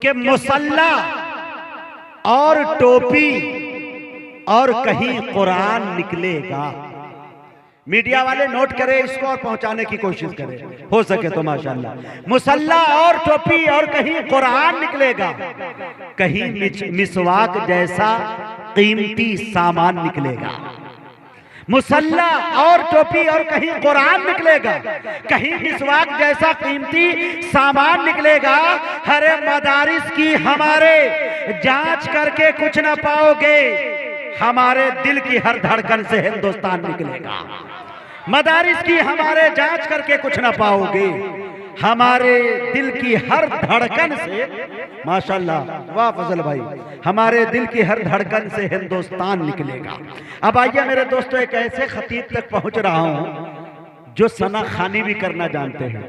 कि मुसल्ला और टोपी और कहीं कुरान निकलेगा। मीडिया वाले नोट करें इसको और पहुंचाने की कोशिश करें, हो सके तो माशाल्लाह। मुसल्ला और टोपी और कहीं कुरान निकलेगा, कहीं मिसवाक जैसा कीमती सामान निकलेगा। मुसल्ला और टोपी और कहीं कुरान निकलेगा, कहीं मिसवाक जैसा कीमती सामान निकलेगा। हरे मदारिस की हमारे जांच करके कुछ ना पाओगे, हमारे दिल की हर धड़कन से हिंदुस्तान निकलेगा। मदारिस की हमारे जांच करके कुछ ना पाओगे, हमारे दिल की हर धड़कन से, माशाल्लाह, वाह फजल भाई, हमारे दिल की हर धड़कन से हिंदुस्तान निकलेगा। अब आइए मेरे दोस्तों, एक ऐसे खतीब तक पहुंच रहा हूं जो सना खानी भी करना जानते हैं,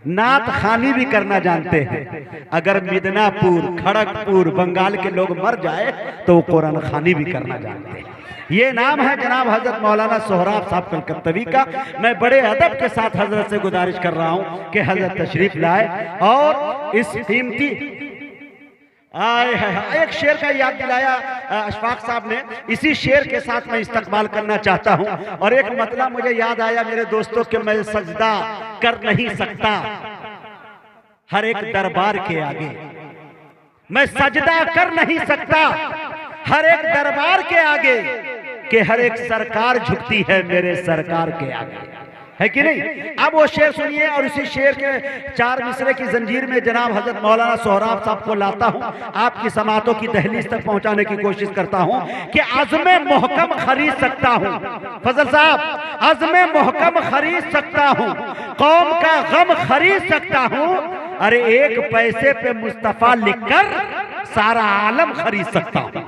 नात खानी भी करना जानते हैं। अगर मिदनापुर, खड़गपुर, बंगाल के लोग मर जाए तो वो कुरान खानी भी करना जानते हैं। ये नाम है जनाब हजरत मौलाना सोहराब साहब कलकत्तवी का। मैं बड़े अदब के साथ हजरत से गुजारिश कर रहा हूं कि हजरत तशरीफ लाए और इस कीमती एक शेर का याद दिलाया अशफाक साहब ने, इसी शेर के साथ मैं इस्तकबाल करना चाहता हूं। और एक मतलब मुझे याद आया मेरे दोस्तों कि मैं सजदा कर नहीं सकता हर एक दरबार के आगे, मैं सजदा कर नहीं सकता हर एक दरबार के आगे, कि हर एक सरकार झुकती है मेरे सरकार के आगे, है कि नहीं। अब वो शेर सुनिए और इसी शेर के 4 मिसरे की जंजीर में जनाब हजरत मौलाना सोहराब साहब को लाता हूं, आपकी समातों की दहलीज तक पहुंचाने की कोशिश करता हूं कि अज़्मे मोहकम खरीद सकता हूं। फजल साहब, अज़्मे मोहकम खरीद सकता हूं, कौम का गम खरीद सकता हूं, अरे 1 पैसे पे मुस्तफा लिखकर सारा आलम खरीद सकता हूं।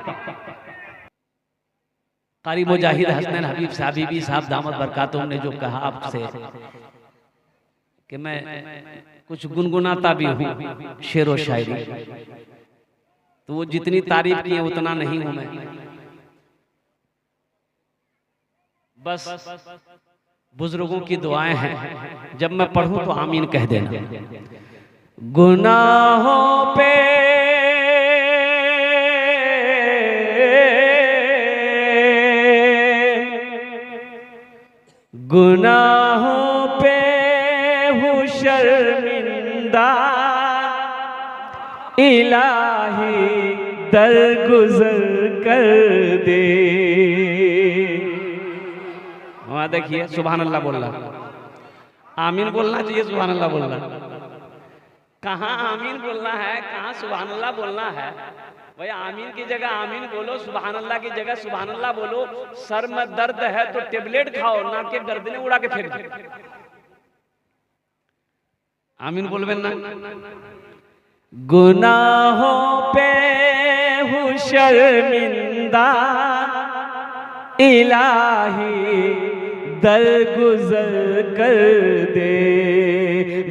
कारी मुजाहिद हसनैन हबीब साहबी साहब दामद बरकातुहू ने जो कहा आपसे कि मैं कुछ गुनगुनाता भी हूँ शेर व शायरी, तो वो जितनी तारीफ की है उतना नहीं हूं मैं। बस बुजुर्गों की दुआएं हैं, जब मैं पढ़ूं तो आमीन कह देना। गुनाहों पे गुनाहों पे हूँ शर्मिंदा, इलाही दरगुजर कर दे। वहां देखिए सुभान अल्लाह बोल रहा, आमीन बोलना चाहिए, सुभान अल्लाह बोल रहा। कहाँ आमीन बोलना है, कहाँ सुभान अल्लाह बोलना है। भाई आमीन की जगह आमीन बोलो, सुभान अल्लाह की जगह सुभान अल्लाह बोलो। सर में दर्द है तो टेबलेट खाओ, ना के गर्दने उड़ा के फेंक दो। आमीन बोलबे ना। गुनाहों पे हूँ शर्मिंदा, इलाही दरगुजर कर दे।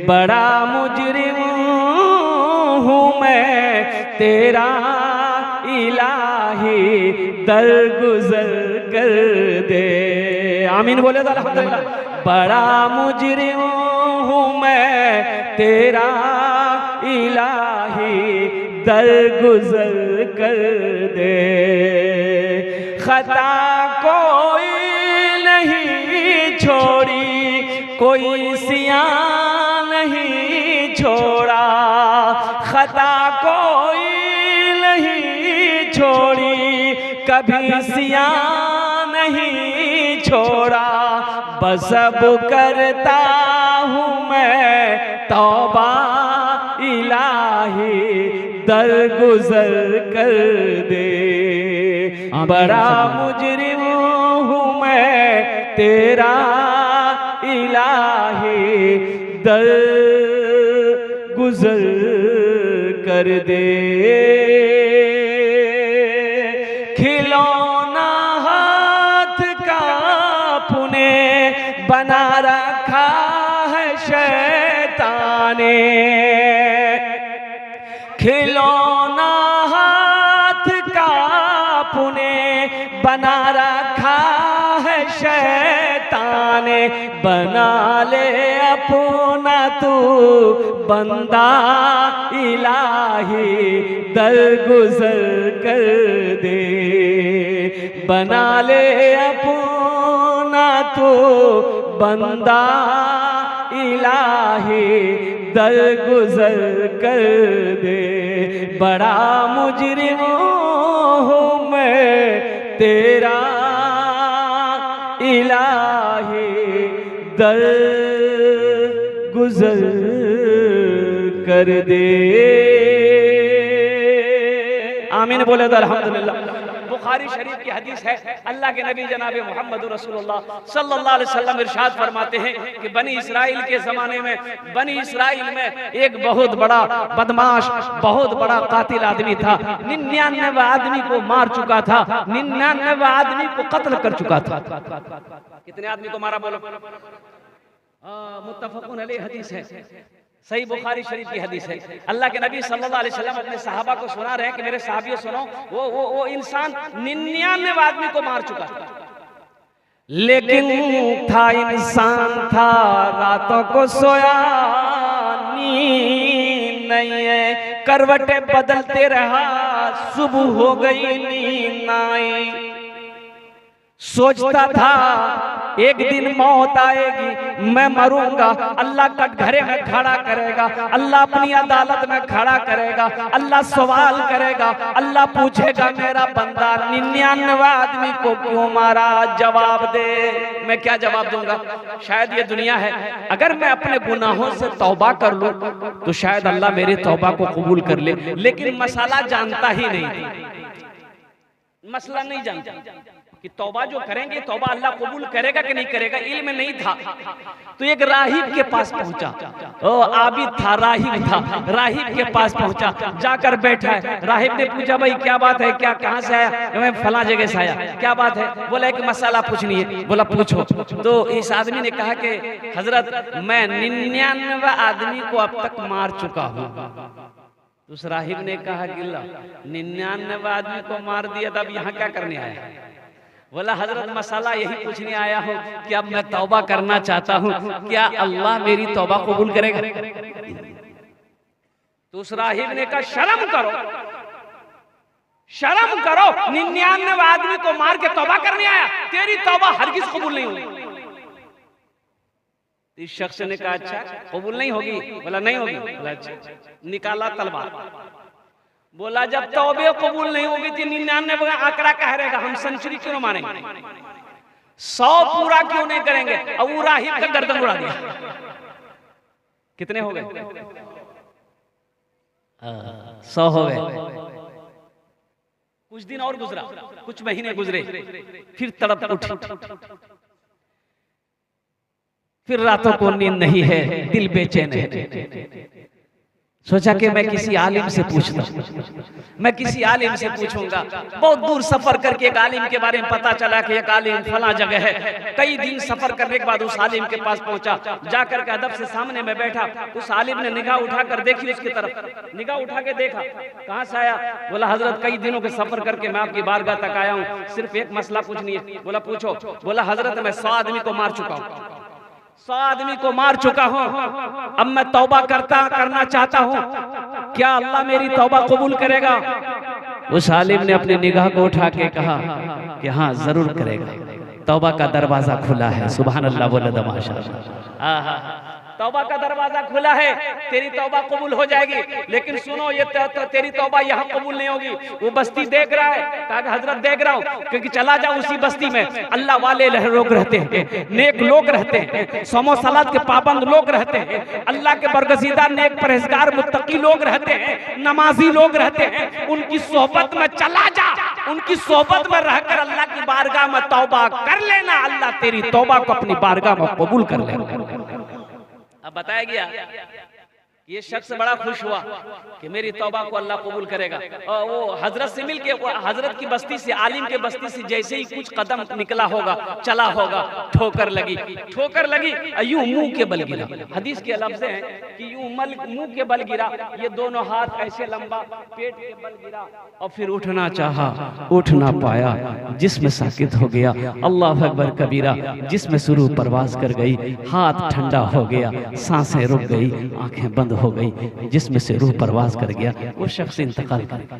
बड़ा मुजरिम हूँ मैं तेरा, इलाही दरगुजर कर दे। आमीन बोले तो अल्हम्दुलिल्लाह। बड़ा मुजरिम हूँ मैं तेरा, इलाही दरगुजर कर दे। खता कोई नहीं छोड़ी, कोई सियां नहीं छोड़ा, खता कोई नहीं छोड़ी, कभी सियां नहीं छोड़ा। बस अब करता हूँ मैं तौबा, इलाही दरगुजर कर दे। बड़ा मुजरिम हूँ मैं तेरा, इलाही दरगुजर कर दे। खिलौना हाथ का पुने बना रखा है शैतान ने, खिलौना हाथ का पुने बना रखा है शैतान जाने, बना ले अपना तू बंदा इलाही, दरगुजर कर दे। बना ले अपना तू बंदा इलाही, दरगुजर कर दे। बड़ा मुजरिम हूँ मैं तेरा इलाही, दरगुजर कर दे। आमीन बोले तो अल्हम्दुलिल्लाह। बुखारी शरीफ की हदीस है, अल्लाह के नबी जनाब मोहम्मद रसूलुल्लाह सल्लल्लाहु अलैहि वसल्लम इरशाद फरमाते हैं कि बनी इसराइल के ज़माने में, बनी इसराइल में एक बहुत बड़ा बदमाश, बहुत बड़ा कातिल आदमी था। 99 आदमी को मार चुका था, 99 आदमी को कत्ल कर चुका था। कितने आदमी को मारा बोलो? मुत्तफक़ुन अलैहि हदीस है, सही बुखारी शरीफ की हदीस है। अल्लाह के नबी सल्लल्लाहु अलैहि वसल्लम अपने सहाबा को सुना रहे हैं कि मेरे सहाबियों सुनो, वो इंसान 99 आदमी को मार चुका था, लेकिन था इंसान था, रातों को सोया नींद नहीं है, करवटें बदलते रहा, सुबह हो गई नींद ना आई। सोचता था एक दिन मौत आएगी, मैं मरूंगा, अल्लाह कटघरे में खड़ा करेगा, अल्लाह अपनी अदालत में खड़ा करेगा, अल्लाह सवाल करेगा, अल्लाह पूछेगा मेरा बंदा 99 आदमी को क्यों मारा, जवाब दे। मैं क्या जवाब दूंगा? शायद ये दुनिया है, अगर मैं अपने गुनाहों से तौबा कर लूं तो शायद अल्लाह मेरी तौबा को कबूल कर ले, लेकिन मसला जानता ही नहीं, मसला नहीं जानता कि तौबा जो करेंगे तौबा अल्लाह कबूल करेगा कि नहीं करेगा, इल्म नहीं था। तो एक राहिब के पास पहुंचा, ओ आबिद था, राहिब था, राहिब के पास पहुंचा, जाकर बैठा है। राहिब ने पूछा भाई क्या बात है, क्या कहां से आया? मैं फला जगह से आया। क्या बात है? बोला एक मसला पूछनी है। बोला पूछो। तो इस आदमी ने कहा कि हजरत मैं 99 आदमी को अब तक मार चुका हूँ। उस राहिब ने कहा कि 99 आदमी को मार दिया, तब यहाँ क्या करने आया? बोला हजरत मसाला यही पूछने आया हूँ कि अब मैं तौबा करना चाहता हूँ, क्या अल्लाह मेरी तौबा कबूल करेगा? तो उस राहिब ने कहा शर्म करो, शर्म करो, 99 आदमी को मार के तौबा करने आया, तेरी तौबा हरगिज कबूल नहीं होगी। इस शख्स ने कहा अच्छा कबूल नहीं होगी? बोला नहीं होगी। बोला अच्छा। निकाला तलवार, बोला जब तौबे कबूल नहीं होगी तो 99 आंकड़ा कह रहेगा, हम सेंचुरी क्यों मारेंगे, 100 पूरा क्यों नहीं करेंगे? अब वो राहिब का गर्दन उड़ा दिया। कितने हो गए? 100 हो गए। कुछ दिन और गुजरा, कुछ महीने गुजरे, फिर तड़प उठी, फिर रातों को नींद नहीं है, दिल बेचैन है। सोचा कि मैं किसी आलिम से पूछता, मैं किसी आलिम से पूछूंगा। बहुत दूर सफर करके एक आलिम के बारे में पता चला कि एक आलिम फला जगह है। कई दिन सफर करने के बाद उस आलिम के पास पहुंचा, जाकर के अदब से सामने में बैठा। उस आलिम ने निगाह उठाकर देखी उसकी तरफ, निगाह उठा के देखा, कहां से आया? बोला हजरत कई दिनों के सफर करके मैं आपकी बारगाह तक आया हूँ, सिर्फ एक मसला पूछनी है। बोला पूछो। बोला हजरत मैं 100 आदमी को मार चुका हूँ, 100 आदमी को मार चुका हूं, अब मैं तौबा करना चाहता हूं, क्या अल्लाह मेरी तौबा कबूल करेगा? उस आलिम ने अपनी निगाह को उठा के कहा कि हाँ जरूर करेगा, तौबा का दरवाजा खुला है। सुभान अल्लाह बोले तो माशाअल्लाह। तौबा का दरवाजा खुला है, तेरी तौबा कबूल हो जाएगी। लेकिन सुनो, ये तेरी तौबा यहाँ कबूल नहीं होगी। वो बस्ती देख रहा है, कहा हजरत देख रहा हूँ, क्योंकि चला जाओ उसी बस्ती में अल्लाह वाले लोग रहते हैं, नेक लोग रहते हैं, समो सलात के पाबंद लोग रहते हैं, अल्लाह के बरगजीदा नेक परहेजगार मुत्तकी लोग रहते हैं, नमाजी लोग रहते हैं। उनकी सोहबत में चला जा, उनकी सोहबत में रहकर अल्लाह की बारगाह में तौबा कर लेना, अल्लाह तेरी तौबा को अपनी बारगाह में कबूल कर लेना। अब बताया गया ये शख्स बड़ा खुश हुआ कि मेरी तौबा को अल्लाह कबूल करेगा। और वो हजरत से मिल के, वो हजरत की बस्ती से, आलिम के बस्ती से जैसे ही कुछ कदम निकला होगा, चला होगा, ठोकर लगी, यूं मुंह के बल गिरा। हदीस के लफ्ज़ हैं कि यूं मुंह के बल गिरा, ये दोनों हाथ ऐसे लंबा, पेट के बल गिरा, और फिर उठना चाहा, उठ ना पाया, जिस्म साकित हो गया। अल्लाह अकबर कबीरा, जिस्म शुरू परवाज कर गई, हाथ ठंडा हो गया, सांसें रुक गई, आंखें बंद हो गई, जिसमें से रूह परवाज कर गया, वो शख्स इंतकाल कर गया।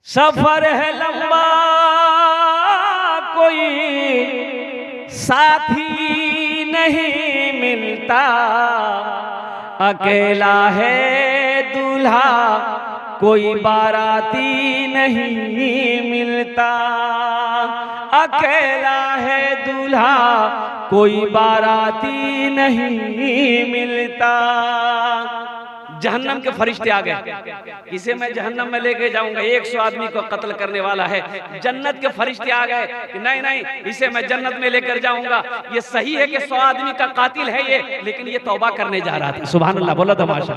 सफर है लंबा, कोई साथी नहीं मिलता, अकेला है दूल्हा, कोई बाराती नहीं मिलता, अकेला है दूल्हा, कोई बाराती नहीं मिलता। जहन्नम के फरिश्ते आ गए, इसे मैं जहन्नम में लेके जाऊंगा, 100 आदमी को कत्ल करने वाला है। जन्नत के फरिश्ते आ गए कि नहीं नहीं, इसे मैं जन्नत में लेकर जाऊंगा। ये सही है कि 100 आदमी का कातिल है ये, लेकिन ये तौबा करने जा रहा था। सुभान अल्लाह, बोलो तमाशा,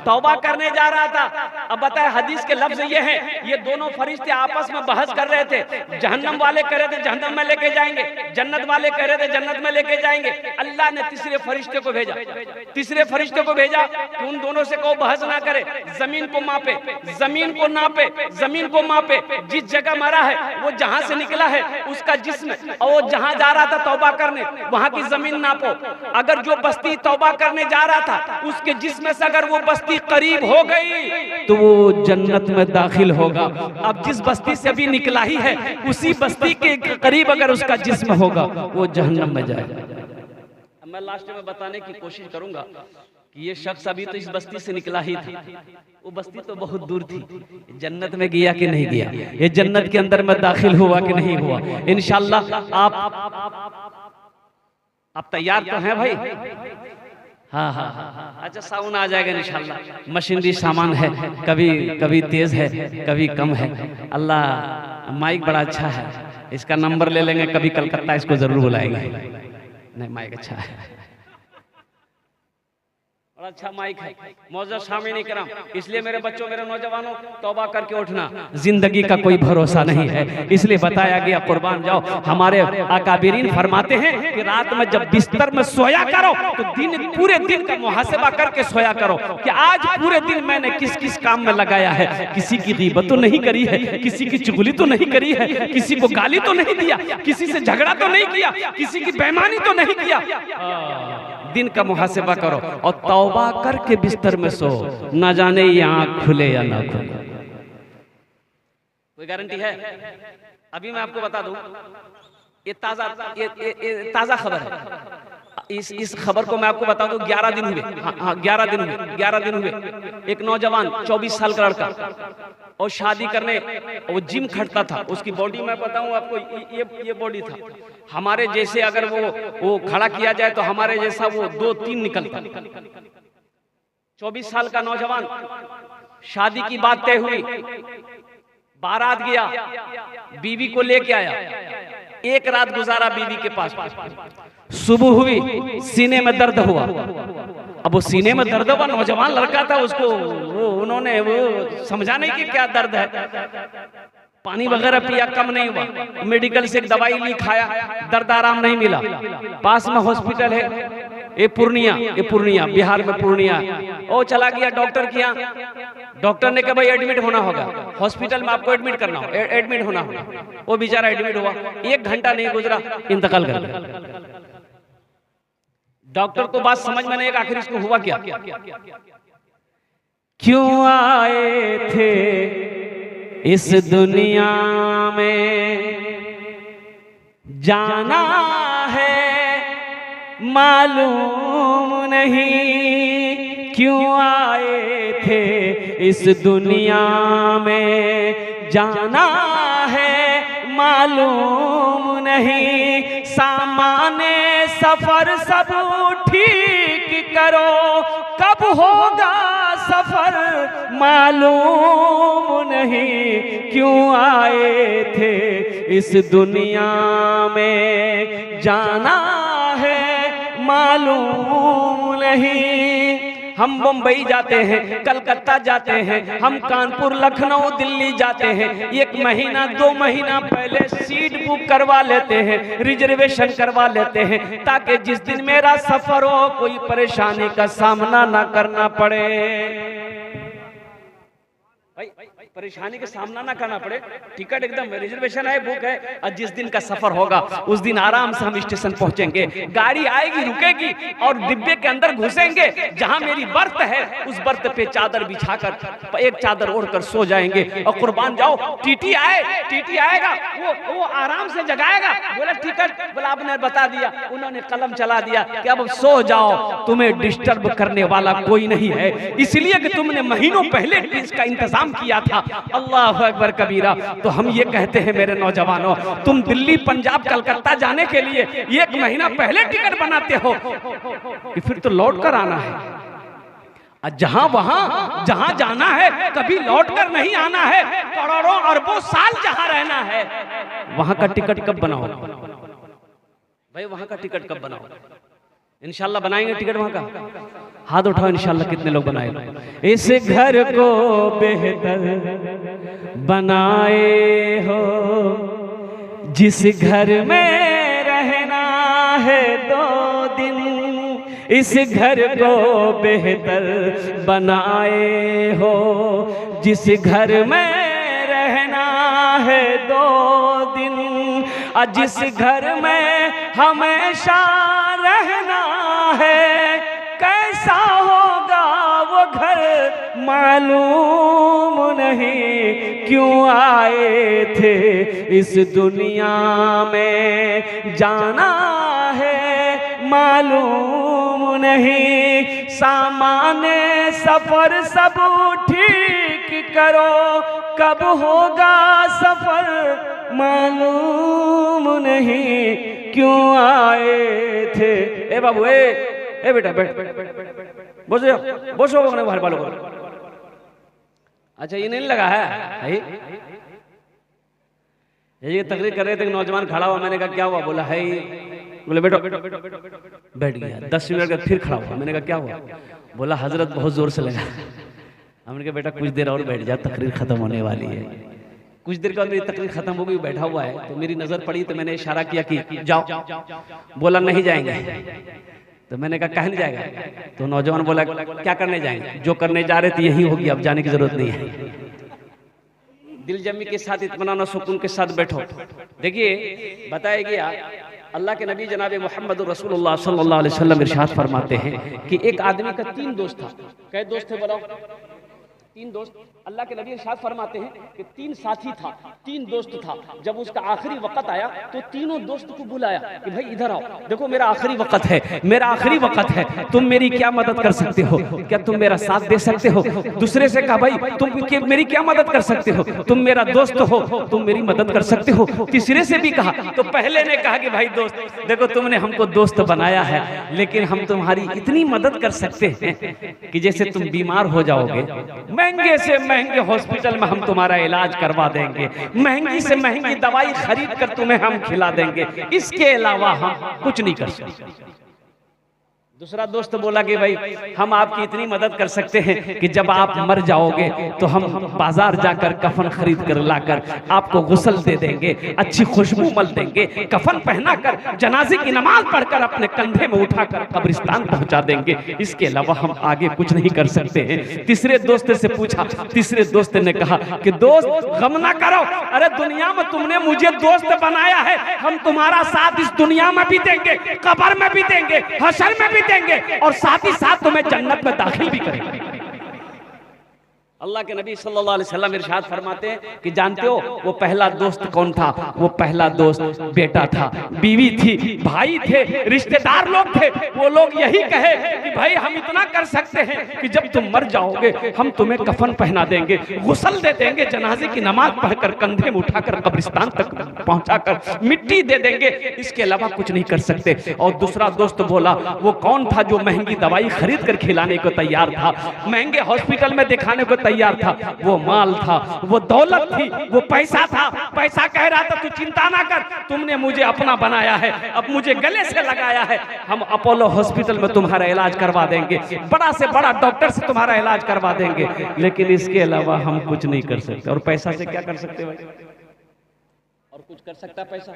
तौबा करने जा रहा था। अब बताए हदीस के लफ्ज ये हैं, ये दोनों फरिश्ते आपस में बहस कर रहे थे। जहन्नम वाले कह रहे थे जहन्नम में लेके जाएंगे, जन्नत वाले कह रहे थे जन्नत में लेके जाएंगे। अल्लाह ने तीसरे फरिश्ते को भेजा, तीसरे फरिश्ते को भेजा कि उन दोनों से को बहस ना करे, जमीन को मापे, जमीन को नापे, जमीन को मापे, जिस जगह मरा है वो जहां से निकला है उसका जिस्म, और वो जहां जा रहा था तौबा करने, वहां की जमीन नापो। अगर जो बस्ती तौबा करने जा रहा था उसके जिस्म से अगर वो बस्ती करीब हो गई तो वो जन्नत में दाखिल होगा। अब जिस बस्ती से अभी निकला ही है उसी बस्ती के करीब अगर उसका जिस्म होगा वो जहन्नम में जाएगा। मैं लास्ट में बताने की कोशिश करूंगा कि ये शख्स अभी तो इस बस्ती से निकला ही था, वो बस्ती तो बहुत दूर थी। जन्नत में गया कि नहीं गया, ये जन्नत के अंदर में दाखिल हुआ कि नहीं हुआ, इंशाअल्लाह आप तैयार तो हैं भाई? हाँ हाँ हाँ, अच्छा साउंड आ जाएगा इंशाअल्लाह। मशीनरी सामान है, कभी कभी तेज है, कभी कम है। अल्लाह, माइक बड़ा अच्छा है, इसका नंबर ले लेंगे, कभी कलकत्ता इसको जरूर बुलाएंगे। नहीं, माइक अच्छा है, और अच्छा माइक है। मौजूद शामिल इकराम, इसलिए मेरे बच्चों, मेरे नौजवानों, तौबा करके उठना, जिंदगी का कोई भरोसा नहीं है, इसलिए बताया गया कुर्बान जाओ। हमारे अकाबिरीन फरमाते हैं कि रात में जब बिस्तर में सोया करो तो पूरे दिन का मुहासबा करके सोया करो कि आज पूरे दिन मैंने किस किस काम में लगाया है। किसी की गीबत तो नहीं करी है, किसी की चुगली तो नहीं करी है, किसी को गाली तो नहीं दिया, किसी से झगड़ा तो नहीं किया, किसी की बेईमानी तो नहीं किया। दिन का मुहासबा करो और तौबा करके बिस्तर में सो, ना जाने ये आंख खुले या ना खुले। कोई गारंटी है? अभी मैं आपको बता दूं, ये ताजा खबर है। इस खबर को मैं आपको बता दूं, 11 दिन हुए, हाँ 11 दिन हुए। एक नौजवान 24 साल का लड़का, और शादी करने वो जिम खटता था। उसकी बॉडी मैं बताऊं आपको, ये बॉडी था। हमारे जैसे अगर वो खड़ा किया जाए तो हमारे जैसा वो 2-3 निकलता। 24 साल का नौजवान, शादी की बात तय हुई, बारात गया, बीवी को लेके आया, एक रात गुजारा बीवी के पास। सुबह हुई, सीने में दर्द हुआ। अब वो सीने में दर्द हुआ, नौजवान लड़का था, उसको उन्होंने समझा नहीं कि क्या दर्द है। पानी वगैरह पिया, कम नहीं हुआ। मेडिकल से एक दवाई ली, खाया, दर्द आराम नहीं मिला। पास में हॉस्पिटल है, ये पूर्णिया, बिहार में पूर्णिया। ओ चला गया डॉक्टर के यहाँ, डॉक्टर ने कहा भाई एडमिट होना होगा, हॉस्पिटल में आपको एडमिट करना हो, एडमिट होना होगा। वो बेचारा एडमिट हुआ, 1 घंटा नहीं गुजरा, इंतकाल कर गया। डॉक्टर को बात समझ में नहीं, आखिर इसको हुआ क्या? क्यों आए थे इस दुनिया में, जाना है मालूम नहीं। क्यों आए थे इस दुनिया में, जाना है मालूम नहीं। सामाने सफर सब ठीक करो, कब होगा सफर मालूम नहीं। क्यों आए थे इस दुनिया में, जाना है मालूम नहीं। हम मुंबई जाते हैं, कलकत्ता जाते हैं, हम कानपुर, लखनऊ, दिल्ली जाते हैं, 1 महीना 2 महीना पहले सीट बुक करवा लेते हैं, रिजर्वेशन करवा लेते हैं, ताकि जिस दिन मेरा सफर हो कोई परेशानी का सामना ना करना पड़े। भाई परेशानी का सामना ना करना पड़े, टिकट एकदम रिजर्वेशन है, बुक है, और जिस दिन का सफर होगा उस दिन आराम से हम स्टेशन पहुंचेंगे, गाड़ी आएगी, रुकेगी, और डिब्बे के अंदर घुसेंगे, जहां मेरी बर्थ है उस बर्थ पे चादर बिछाकर एक चादर ओढ़कर सो जाएंगे। और कुर्बान जाओ, टीटी आएगा, वो आराम से जगाएगा, बोले टिकट, बोला आपने बता दिया, उन्होंने कलम चला दिया कि अब सो जाओ, तुम्हें डिस्टर्ब करने वाला कोई नहीं है, इसलिए कि तुमने महीनों पहले इसका इंतजाम किया था। अल्लाह अकबर कबीरा। तो हम ये कहते हैं मेरे नौजवानों, तुम दिल्ली, पंजाब, कलकत्ता जाने के लिए 1 महीना पहले टिकट बनाते हो कि फिर तो लौट कर आना है। जहां जाना है कभी लौट कर नहीं आना है, करोड़ों अरबों साल जहां रहना है, वहां का टिकट कब बनाओ भाई, वहां का टिकट कब बनाओ? इंशाल्लाह बनाएंगे टिकट वहां का। हाथ उठाओ इंशाल्लाह, कितने लोग बनाए? इस घर को बेहतर बनाए हो, जिस घर में रहना है 2 दिन, इस घर को बेहतर बनाए हो, जिस घर में रहना है 2 दिन, और जिस घर में हमेशा रहना है, कैसा होगा वो घर मालूम नहीं। क्यों आए थे इस दुनिया में, जाना है मालूम नहीं। सामान्य सफर सब ठीक करो, कब होगा सफर मालूम नहीं। क्यों आए थे, ए बाबू, ए बेटा बैठ, बोसो बाहर वालों को। अच्छा ये नहीं लगा है, ये तकरीर कर रहे थे, नौजवान खड़ा हुआ, मैंने कहा क्या हुआ? बोला है, बोले बेटो, बैठ गया। 10 मिनट का फिर खड़ा हुआ, मैंने कहा क्या हुआ? बोला हजरत बहुत जोर से लगा। हमने कहा बेटा कुछ देर और बैठ जा, तकरीर खत्म होने वाली है। कुछ देर के बाद मेरी तकरीर खत्म हो गई, बैठा हुआ है, तो मेरी नजर पड़ी, तो मैंने इशारा किया कि जाओ। बोला नहीं जाएंगे। तो मैंने कहा कहीं नहीं जाएगा? तो नौजवान बोला क्या करने जाएंगे? जो करने जा रहे थे यही होगी, अब जाने की जरूरत नहीं है। दिल जमी के साथ, इत्मीनान और सुकून के साथ बैठो। देखिए बताया गया, अल्लाह के नबी जनाब मोहम्मद रसूलुल्लाह सल्लल्लाहु अलैहि वसल्लम इरशाद फरमाते हैं कि एक आदमी का 3 दोस्त था। कै दोस्त थे बताओ? 3 दोस्त। अल्लाह के नबी इरशाद फरमाते हैं कि 3 साथी था, 3 दोस्त था। जब उसका आखिरी वक्त आया तो तीनों दोस्त को बुलाया कि भाई इधर आओ, देखो मेरा आखिरी वक्त है, मेरा आखिरी वक्त है, तुम मेरी क्या मदद कर सकते हो? क्या तुम मेरा साथ दे सकते हो? दूसरे से कहा भाई तुम मेरी क्या मदद कर सकते हो? तुम मेरा दोस्त हो, तुम मेरी मदद कर सकते हो। तीसरे से भी कहा, तो पहले ने कहा कि भाई दोस्त देखो तुमने हमको दोस्त बनाया है, लेकिन हम तुम्हारी इतनी मदद कर सकते हैं कि जैसे तुम बीमार हो जाओगे, महंगे से महंगे हॉस्पिटल में हम तुम्हारा इलाज करवा देंगे, महंगी से महंगी दवाई खरीद कर तुम्हें हम खिला देंगे, इसके अलावा हम कुछ नहीं कर सकते। दूसरा दोस्त बोला कि भाई हम आपकी इतनी मदद कर सकते हैं कि जब आप मर जाओगे तो हम बाजार जाकर कफन खरीद कर लाकर आपको गुस्ल दे देंगे, अच्छी खुशबू मल देंगे, कफन पहनाकर जनाजे की नमाज पढ़कर अपने कंधे में उठाकर कब्रिस्तान पहुंचा देंगे, इसके अलावा हम आगे कुछ नहीं कर सकते हैं। तीसरे दोस्त से पूछा, तीसरे दोस्त ने कहा कि दोस्त गम ना करो, अरे दुनिया में तुमने मुझे दोस्त बनाया है, हम तुम्हारा साथ इस दुनिया में भी देंगे, कब्र में भी देंगे, हशर में भी देंगे, और साथ ही साथ तुम्हें जन्नत में दाखिल भी करेंगे। अल्लाह के नबी सल्लल्लाहु अलैहि वसल्लम इरशाद फरमाते हैं कि जानते हो वो पहला दोस्त कौन था? वो पहला दोस्त बेटा था, बीवी थी, भाई थे, रिश्तेदार लोग थे। वो लोग यही कहे कि भाई हम इतना कर सकते हैं कि जब तुम मर जाओगे हम तुम्हें कफन पहना देंगे, गुस्ल दे देंगे, जनाजे की नमाज पढ़कर कंधे में उठाकर कब्रिस्तान तक पहुंचाकर मिट्टी दे देंगे, इसके अलावा कुछ नहीं कर सकते। और दूसरा दोस्त बोला वो कौन था? जो महंगी दवाई खरीद कर खिलाने को तैयार था, महंगे हॉस्पिटल में दिखाने को तैयार था, वो माल था, वो दौलत थी, वो पैसा था। पैसा कह रहा था तू चिंता ना कर, तुमने मुझे अपना बनाया है, अब मुझे गले से लगाया है, हम अपोलो हॉस्पिटल में तुम्हारा इलाज करवा देंगे, बड़ा से बड़ा डॉक्टर से तुम्हारा इलाज करवा देंगे, लेकिन इसके अलावा हम कुछ नहीं कर सकते। और पैसा से क्या कर सकते भाई? और कुछ कर सकता पैसा?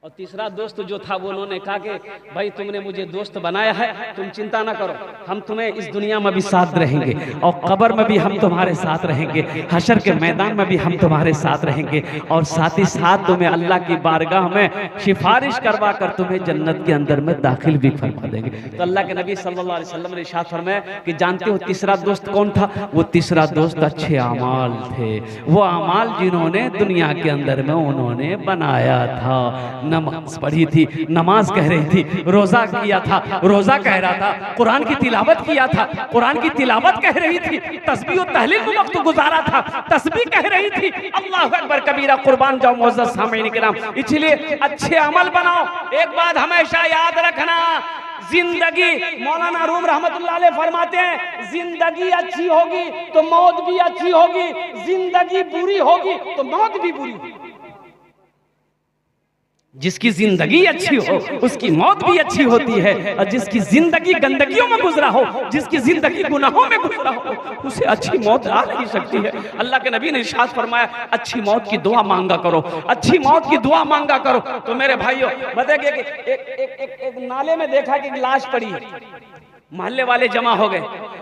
और तीसरा दोस्त जो था वो उन्होंने कहा कि भाई तुमने मुझे दोस्त बनाया है, तुम चिंता ना करो, हम तुम्हें इस दुनिया में भी साथ रहेंगे और कब्र में भी हम तुम्हारे साथ रहेंगे, हशर के मैदान में भी हम तुम्हारे साथ रहेंगे, और साथ ही साथ तुम्हें अल्लाह की बारगाह में सिफारिश करवा कर तुम्हें जन्नत के अंदर में दाखिल भी फरमा देंगे। तो अल्लाह के नबी सल्लल्लाहु अलैहि वसल्लम ने इरशाद फरमाया कि जानते हो तीसरा दोस्त कौन था? वो तीसरा दोस्त अच्छे अमाल थे, वो अमाल जिन्होंने दुनिया के अंदर में उन्होंने बनाया था। नमाज पढ़ी थी, नमाज कह रही थी, रोजा किया था, रोजा कह रहा था, कुरान की तिलावत किया था, कुरान की तिलावत कह रही थी, तस्बीह और तहलील में वक्त गुजारा था, तस्बीह कह रही थी, अल्लाहु अकबर कबीरा, कुर्बान जाओ मुअज़्ज़ज़ सामीन किराम। इसलिए अच्छे अमल बनाओ। एक बात हमेशा याद रखना, जिंदगी, मौलाना रूम रहमतुल्लाह अलैह फरमाते हैं, जिंदगी अच्छी होगी तो मौत भी अच्छी होगी, जिंदगी बुरी होगी तो मौत भी बुरी होगी। जिसकी जिंदगी अच्छी हो उसकी मौत भी अच्छी होती है, और जिसकी जिंदगी गंदगियों में गुजरा हो, जिसकी जिंदगी गुनाहों में गुजरा हो, उसे अच्छी मौत आ नहीं सकती है। अल्लाह के नबी ने इरशाद फरमाया, अच्छी मौत की दुआ मांगा करो, अच्छी मौत की दुआ मांगा करो। तो मेरे भाइयों बताइए कि एक नाले में देखा कि लाश पड़ी है, मोहल्ले वाले जमा हो गए।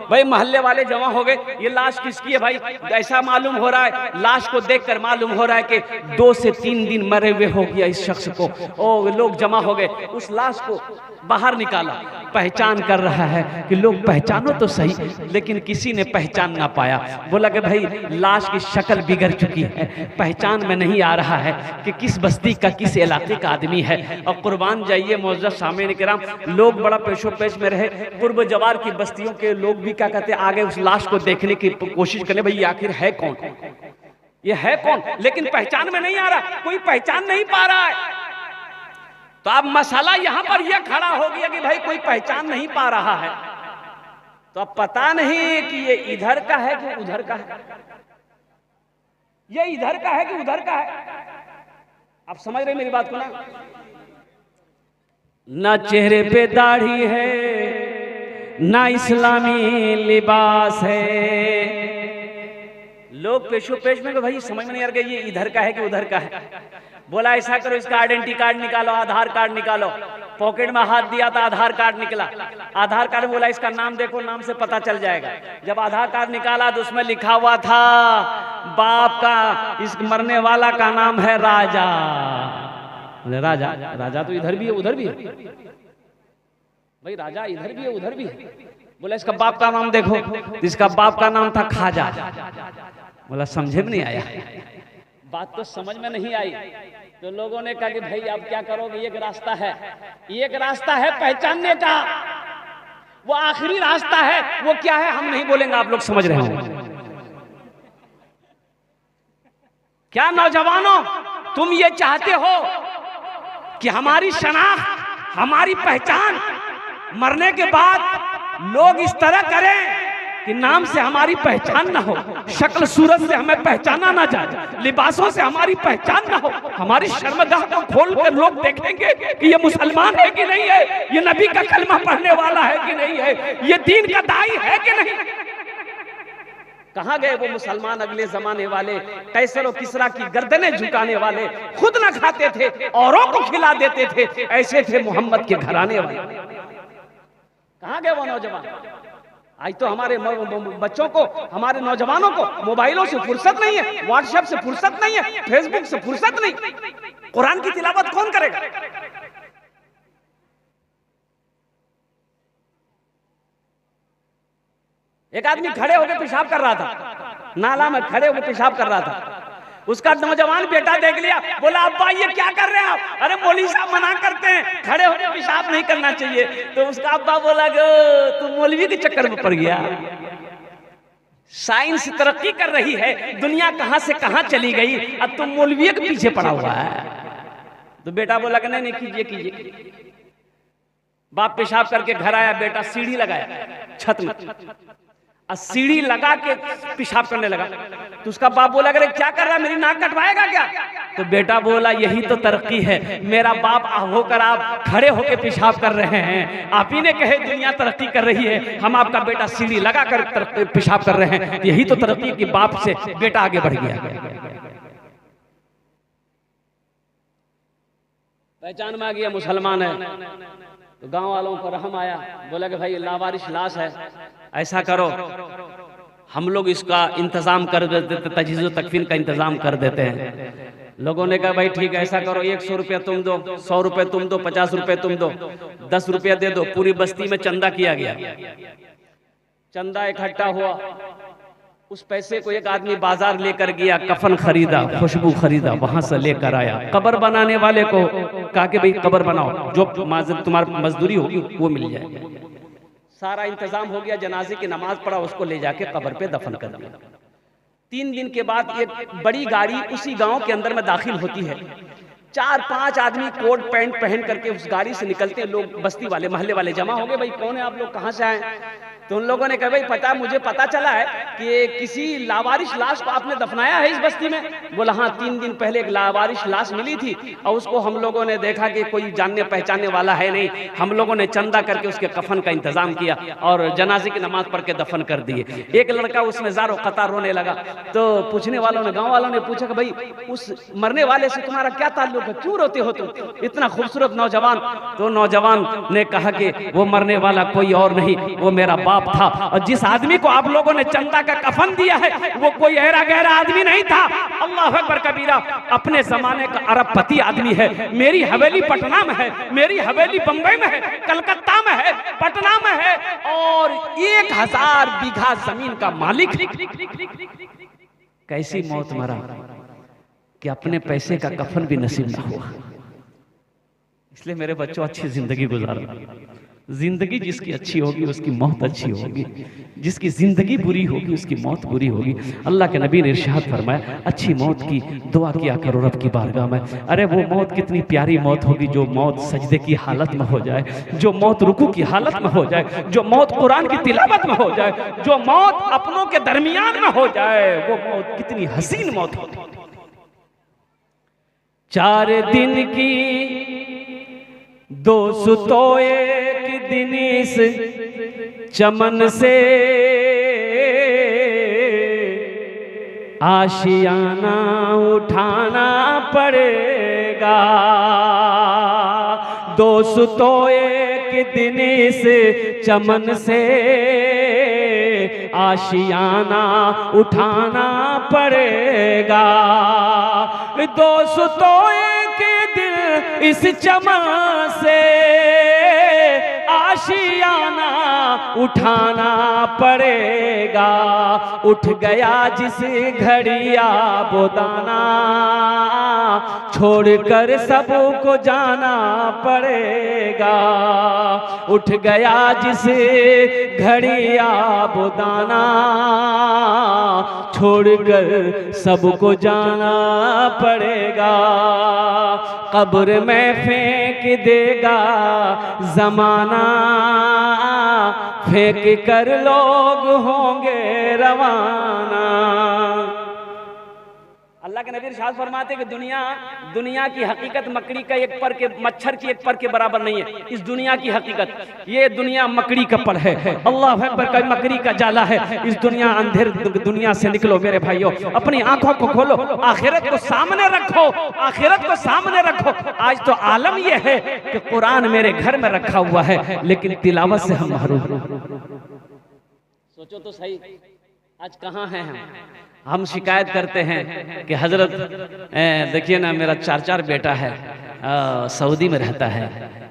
भाई मोहल्ले वाले जमा हो गए, ये लाश किसकी है भाई? ऐसा मालूम हो रहा है, लाश को देखकर मालूम हो रहा है कि 2 से 3 दिन मरे हुए हो गया इस शख्स को। ओ लोग जमा हो गए, उस लाश को बाहर निकाला, पहचान कर रहा है कि लोग पहचानो तो सही, लेकिन किसी ने पहचान ना पाया। बोला कि भाई लाश की शक्ल बिगड़ चुकी है, पहचान में नहीं आ रहा है कि किस बस्ती का, किस इलाके का आदमी है। और कुर्बान जाइए मुअज़्ज़ज़ सामीन किराम, लोग बड़ा पेशो पेश में रहे, पूर्व जवार की बस्तियों के लोग भी क्या कहते हैं, आगे उस लाश को देखने की कोशिश करने, भाई आखिर है कौन, ये है कौन, लेकिन पहचान में नहीं आ रहा, कोई पहचान नहीं पा रहा है। तो अब मसला यहां पर यह खड़ा हो गया कि भाई कोई पहचान नहीं पा रहा है, तो अब पता नहीं कि ये इधर का है कि उधर का है, ये इधर का है कि उधर का है। आप समझ रहे मेरी बात को ना? ना चेहरे पे दाढ़ी है, ना इस्लामी लिबास है। लोग पेशो पेश में भाई समझ में नहीं आ रहा ये इधर का है कि उधर का है। बोला ऐसा करो, इसका आइडेंटिटी कार्ड निकालो, आधार कार्ड निकालो, पॉकेट में हाथ दिया था, आधार कार्ड निकला, आधार कार्ड में बोला इसका नाम देखो, नाम से पता चल जाएगा। जब आधार कार्ड निकाला तो उसमें लिखा हुआ था बाप का, इस मरने वाला का नाम है राजा। राजा, राजा तो इधर भी है उधर भी है भाई, राजा इधर भी है उधर भी है। बोला इसका बाप का नाम देखो, तो इसका बाप का नाम था खाजा। बोला समझे में नहीं आया, बात तो समझ में नहीं आई। तो लोगों ने कहा कि भाई अब क्या करोगे, एक रास्ता है, एक रास्ता है पहचानने का, वो आखिरी रास्ता है, वो क्या है हम नहीं बोलेंगे, आप लोग समझ रहे हो क्या? नौजवानों, तुम ये चाहते हो कि हमारी शनाख्त, हमारी पहचान मरने के बाद लोग इस तरह करें कि नाम से हमारी पहचान ना हो, शक्ल सूरत से हमें पहचाना ना जाए, लिबासों से हमारी पहचान ना हो, हमारी शर्मगाह को खोल कर लोग देखेंगे कि ये मुसलमान है कि नहीं है, ये नबी का कलमा पढ़ने वाला है कि नहीं है, ये दीन का दाई है कि नहीं। कहाँ गए वो मुसलमान अगले जमाने वाले, कैसर और किसरा की गर्दनें झुकाने वाले, खुद ना खाते थे औरों को खिला देते थे, ऐसे थे मोहम्मद के घराने वाले। कहाँ गए वो नौजवान? आज तो हमारे बच्चों को, हमारे नौजवानों को मोबाइलों से फुर्सत नहीं है, व्हाट्सएप से फुर्सत नहीं है, फेसबुक से फुर्सत नहीं, कुरान की तिलावत कौन करेगा? एक आदमी खड़े होकर पेशाब कर रहा था, नाला में खड़े होकर पेशाब कर रहा था, उसका नौजवान बेटा देख लिया, बोला अब्बा ये क्या कर रहे हैं आप? अरे मौलवी साहब मना करते हैं खड़े होकर पेशाब नहीं करना चाहिए। तो उसका अब्बा बोला तू मौलवी के चक्कर में पड़ गया। साइंस तरक्की कर रही है, दुनिया कहां से कहां चली गई, अब तुम मौलवी के पीछे पड़ा हुआ है। तो बेटा बोला कि नहीं कीजिए कीजिए। बाप पेशाब करके घर आया, बेटा सीढ़ी लगाया छत में, और सीढ़ी लगा के पेशाब करने लगा। तो उसका बाप बोला अरे क्या कर रहा है, मेरी नाक कटवाएगा क्या? तो बेटा बोला यही तो तरक्की है, मेरा बाप होकर आप खड़े होकर पेशाब कर रहे हैं, आप ही ने कहे दुनिया तरक्की कर रही है, हम आपका बेटा सीढ़ी लगा कर पेशाब कर रहे हैं, यही तो तरक्की की बाप से बेटा आगे बढ़ गया। पहचान में आ गया मुसलमान है। तो गांव वालों को रहम आया, बोला कि भाई लावारिश लाश है, ऐसा करो हम लोग इसका इंतजाम कर देते, तजहीज़ व तकफीन का इंतजाम कर देते हैं। लोगों ने कहा भाई ठीक है ऐसा करो, 100 रुपया तुम दो, 100 रुपये तुम दो, 50 रुपये तुम दो, 10 रुपया दे दो। पूरी बस्ती में चंदा किया गया, चंदा इकट्ठा हुआ। उस पैसे को एक आदमी बाजार लेकर गया, कफन खरीदा, खुशबू खरीदा, वहां से लेकर आया। कब्र बनाने वाले को कहा कि भाई कब्र बनाओ, जो तुम्हारी मजदूरी होगी वो मिल जाएगी। सारा इंतजाम हो गया, जनाजे की नमाज पढ़ा, उसको ले जाके कब्र पे दफन कर दिया। 3 दिन के बाद एक बड़ी गाड़ी उसी गांव के अंदर में दाखिल होती है। 4-5 आदमी कोट पैंट पहन करके उस गाड़ी से निकलते हैं। लोग बस्ती वाले महल्ले वाले जमा हो गए, भाई कौन है आप लोग, कहाँ से आए? तो उन लोगों ने कहा भाई मुझे पता चला है कि किसी लावारिश लाश को आपने दफनाया है इस बस्ती में। बोला हाँ, 3 दिन पहले एक लावारिश लाश मिली थी और उसको हम लोगों ने देखा कि कोई जानने पहचानने वाला है नहीं, हम लोगों ने चंदा करके उसके कफन का इंतजाम किया और जनाजे की नमाज पढ़ के दफन कर दिए। एक लड़का उसमें ज़ारो कतार रोने लगा। तो पूछने वालों ने, गाँव वालों ने पूछा कि भाई उस मरने वाले से तुम्हारा क्या ताल्लुक है, क्यों रोते हो तुम, इतना खूबसूरत नौजवान? तो नौजवान ने कहा कि वो मरने वाला कोई और नहीं, वो मेरा बाप था, और जिस आदमी को आप लोगों ने चंदा का कफन दिया है वो कोई ऐरा गहरा आदमी नहीं था। अल्लाह अकबर कबीरा, अपने जमाने का अरबपति आदमी है। मेरी हवेली पटना में है, मेरी हवेली बंबई में है, कलकत्ता में है, पटना में है, और 1000 बीघा जमीन का मालिक। कैसी मौत मरा कि अपने पैसे का कफन भी नसीब ना हुआ। इसलिए मेरे बच्चों अच्छी जिंदगी गुजारो। जिंदगी जिसकी अच्छी होगी उसकी मौत अच्छी होगी, जिसकी जिंदगी बुरी होगी उसकी मौत बुरी होगी। अल्लाह के नबी ने इरशाद फरमाया अच्छी मौत की दुआ किया करो रब की बारगाह में। अरे वो मौत कितनी प्यारी मौत होगी जो मौत सजदे की हालत में हो जाए, जो मौत रुकू की हालत में हो जाए, जो मौत कुरान की तिलावत में हो जाए, जो मौत अपनों के दरमियान में हो जाए, वो मौत कितनी हसीन मौत होती। 4 दिन की 2 सुतो एक दिन इस चमन से आशियाना उठाना पड़ेगा। 2 सुतो एक दिन इस चमन से आशियाना उठाना पड़ेगा। 2 सुतो एक दिन इस चमन से आशियाना उठाना पड़ेगा। उठ गया जिस घड़िया वो दाना छोड़कर सबको जाना पड़ेगा। उठ गया जिस घड़िया वो दाना छोड़कर सबको जाना पड़ेगा। कब्र में फेंक देगा जमाना, फेंक कर लोग होंगे रवाना। अल्लाह के नबी इरशाद फरमाते कि दुनिया की हकीकत मकड़ी का एक पर के, मच्छर की एक पर के बराबर नहीं है। इस दुनिया की हकीकत, ये दुनिया मकड़ी का पर है। अल्लाह अकबर का मकड़ी का जाला है। इस दुनिया अंधेर दुनिया से निकलो मेरे भाइयों, अपनी आंखों को खोलो, आखिरत को सामने रखो, आखिरत को सामने रखो। आज तो आलम यह है कि कुरान मेरे घर में रखा हुआ है लेकिन तिलावत से हम महरूम। सोचो तो सही, आज कहाँ हैं हम शिकायत करते हैं कि हजरत देखिए ना, मेरा 4 बेटा है, सऊदी में रहता है,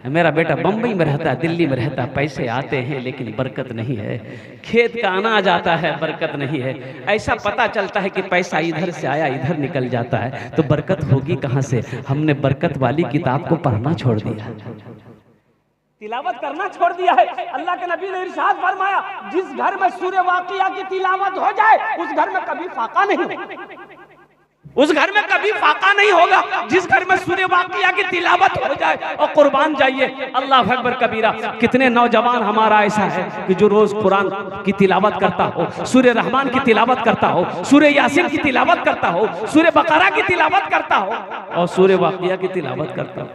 मेरा बेटा बम्बई में रहता है, दिल्ली में रहता है, पैसे आते हैं लेकिन बरकत नहीं है, खेत का अनाज आता है बरकत नहीं है। ऐसा पता चलता है कि पैसा इधर से आया इधर निकल जाता है, तो बरकत होगी कहाँ से? हमने बरकत वाली किताब को पढ़ना छोड़ दिया, तिलावत करना छोड़ दिया है। अल्लाह के नबी ने इरशाद फरमाया जिस घर में सूरह वाक़िया की तिलावत हो जाए उस घर में कभी फाका नहीं। उस घर में कभी फाका नहीं होगा जिस घर में सूर्य वाक़िया की तिलावत हो जाए और कुर्बान जाइए। अल्लाह अकबर कबीरा। कितने नौजवान हमारा ऐसा है कि जो रोज कुरान की तिलावत करता हो, सूर्य रहमान की तिलावत करता हो, सूर्य यासीन की तिलावत करता हो, सूर्य बकरा की तिलावत करता हो और सूर्य वाक़िया की तिलावत करता हो।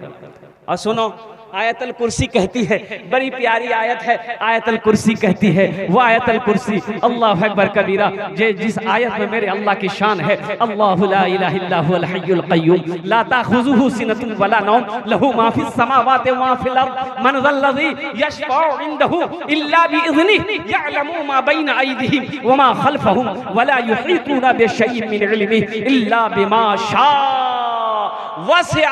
और सुनो, आयतल कुर्सी कहती है, बड़ी प्यारी आयत है, आयतल कुर्सी कहती है, वो आयतल कुर्सी अल्लाह अकबर कबीरा, जिस आयत में मेरे अल्लाह की शान है, अल्लाहु ला इलाहा इल्ला हुवल हय्युल क़य्यूम ला ताख़ुज़ुहु सिनतुन वला नौम लहू मा फ़िस समावाति व मा फ़िल अर्द मन ज़ल्लज़ी यशफ़अु इंदहु इल्ला बिइज़निहि यअलमु मा बैना अयदीहिम व मा ख़ल्फ़हुम वला युहीतूना बिशैइन मिन इल्मिहि इल्ला बिमा शाअ वसिअ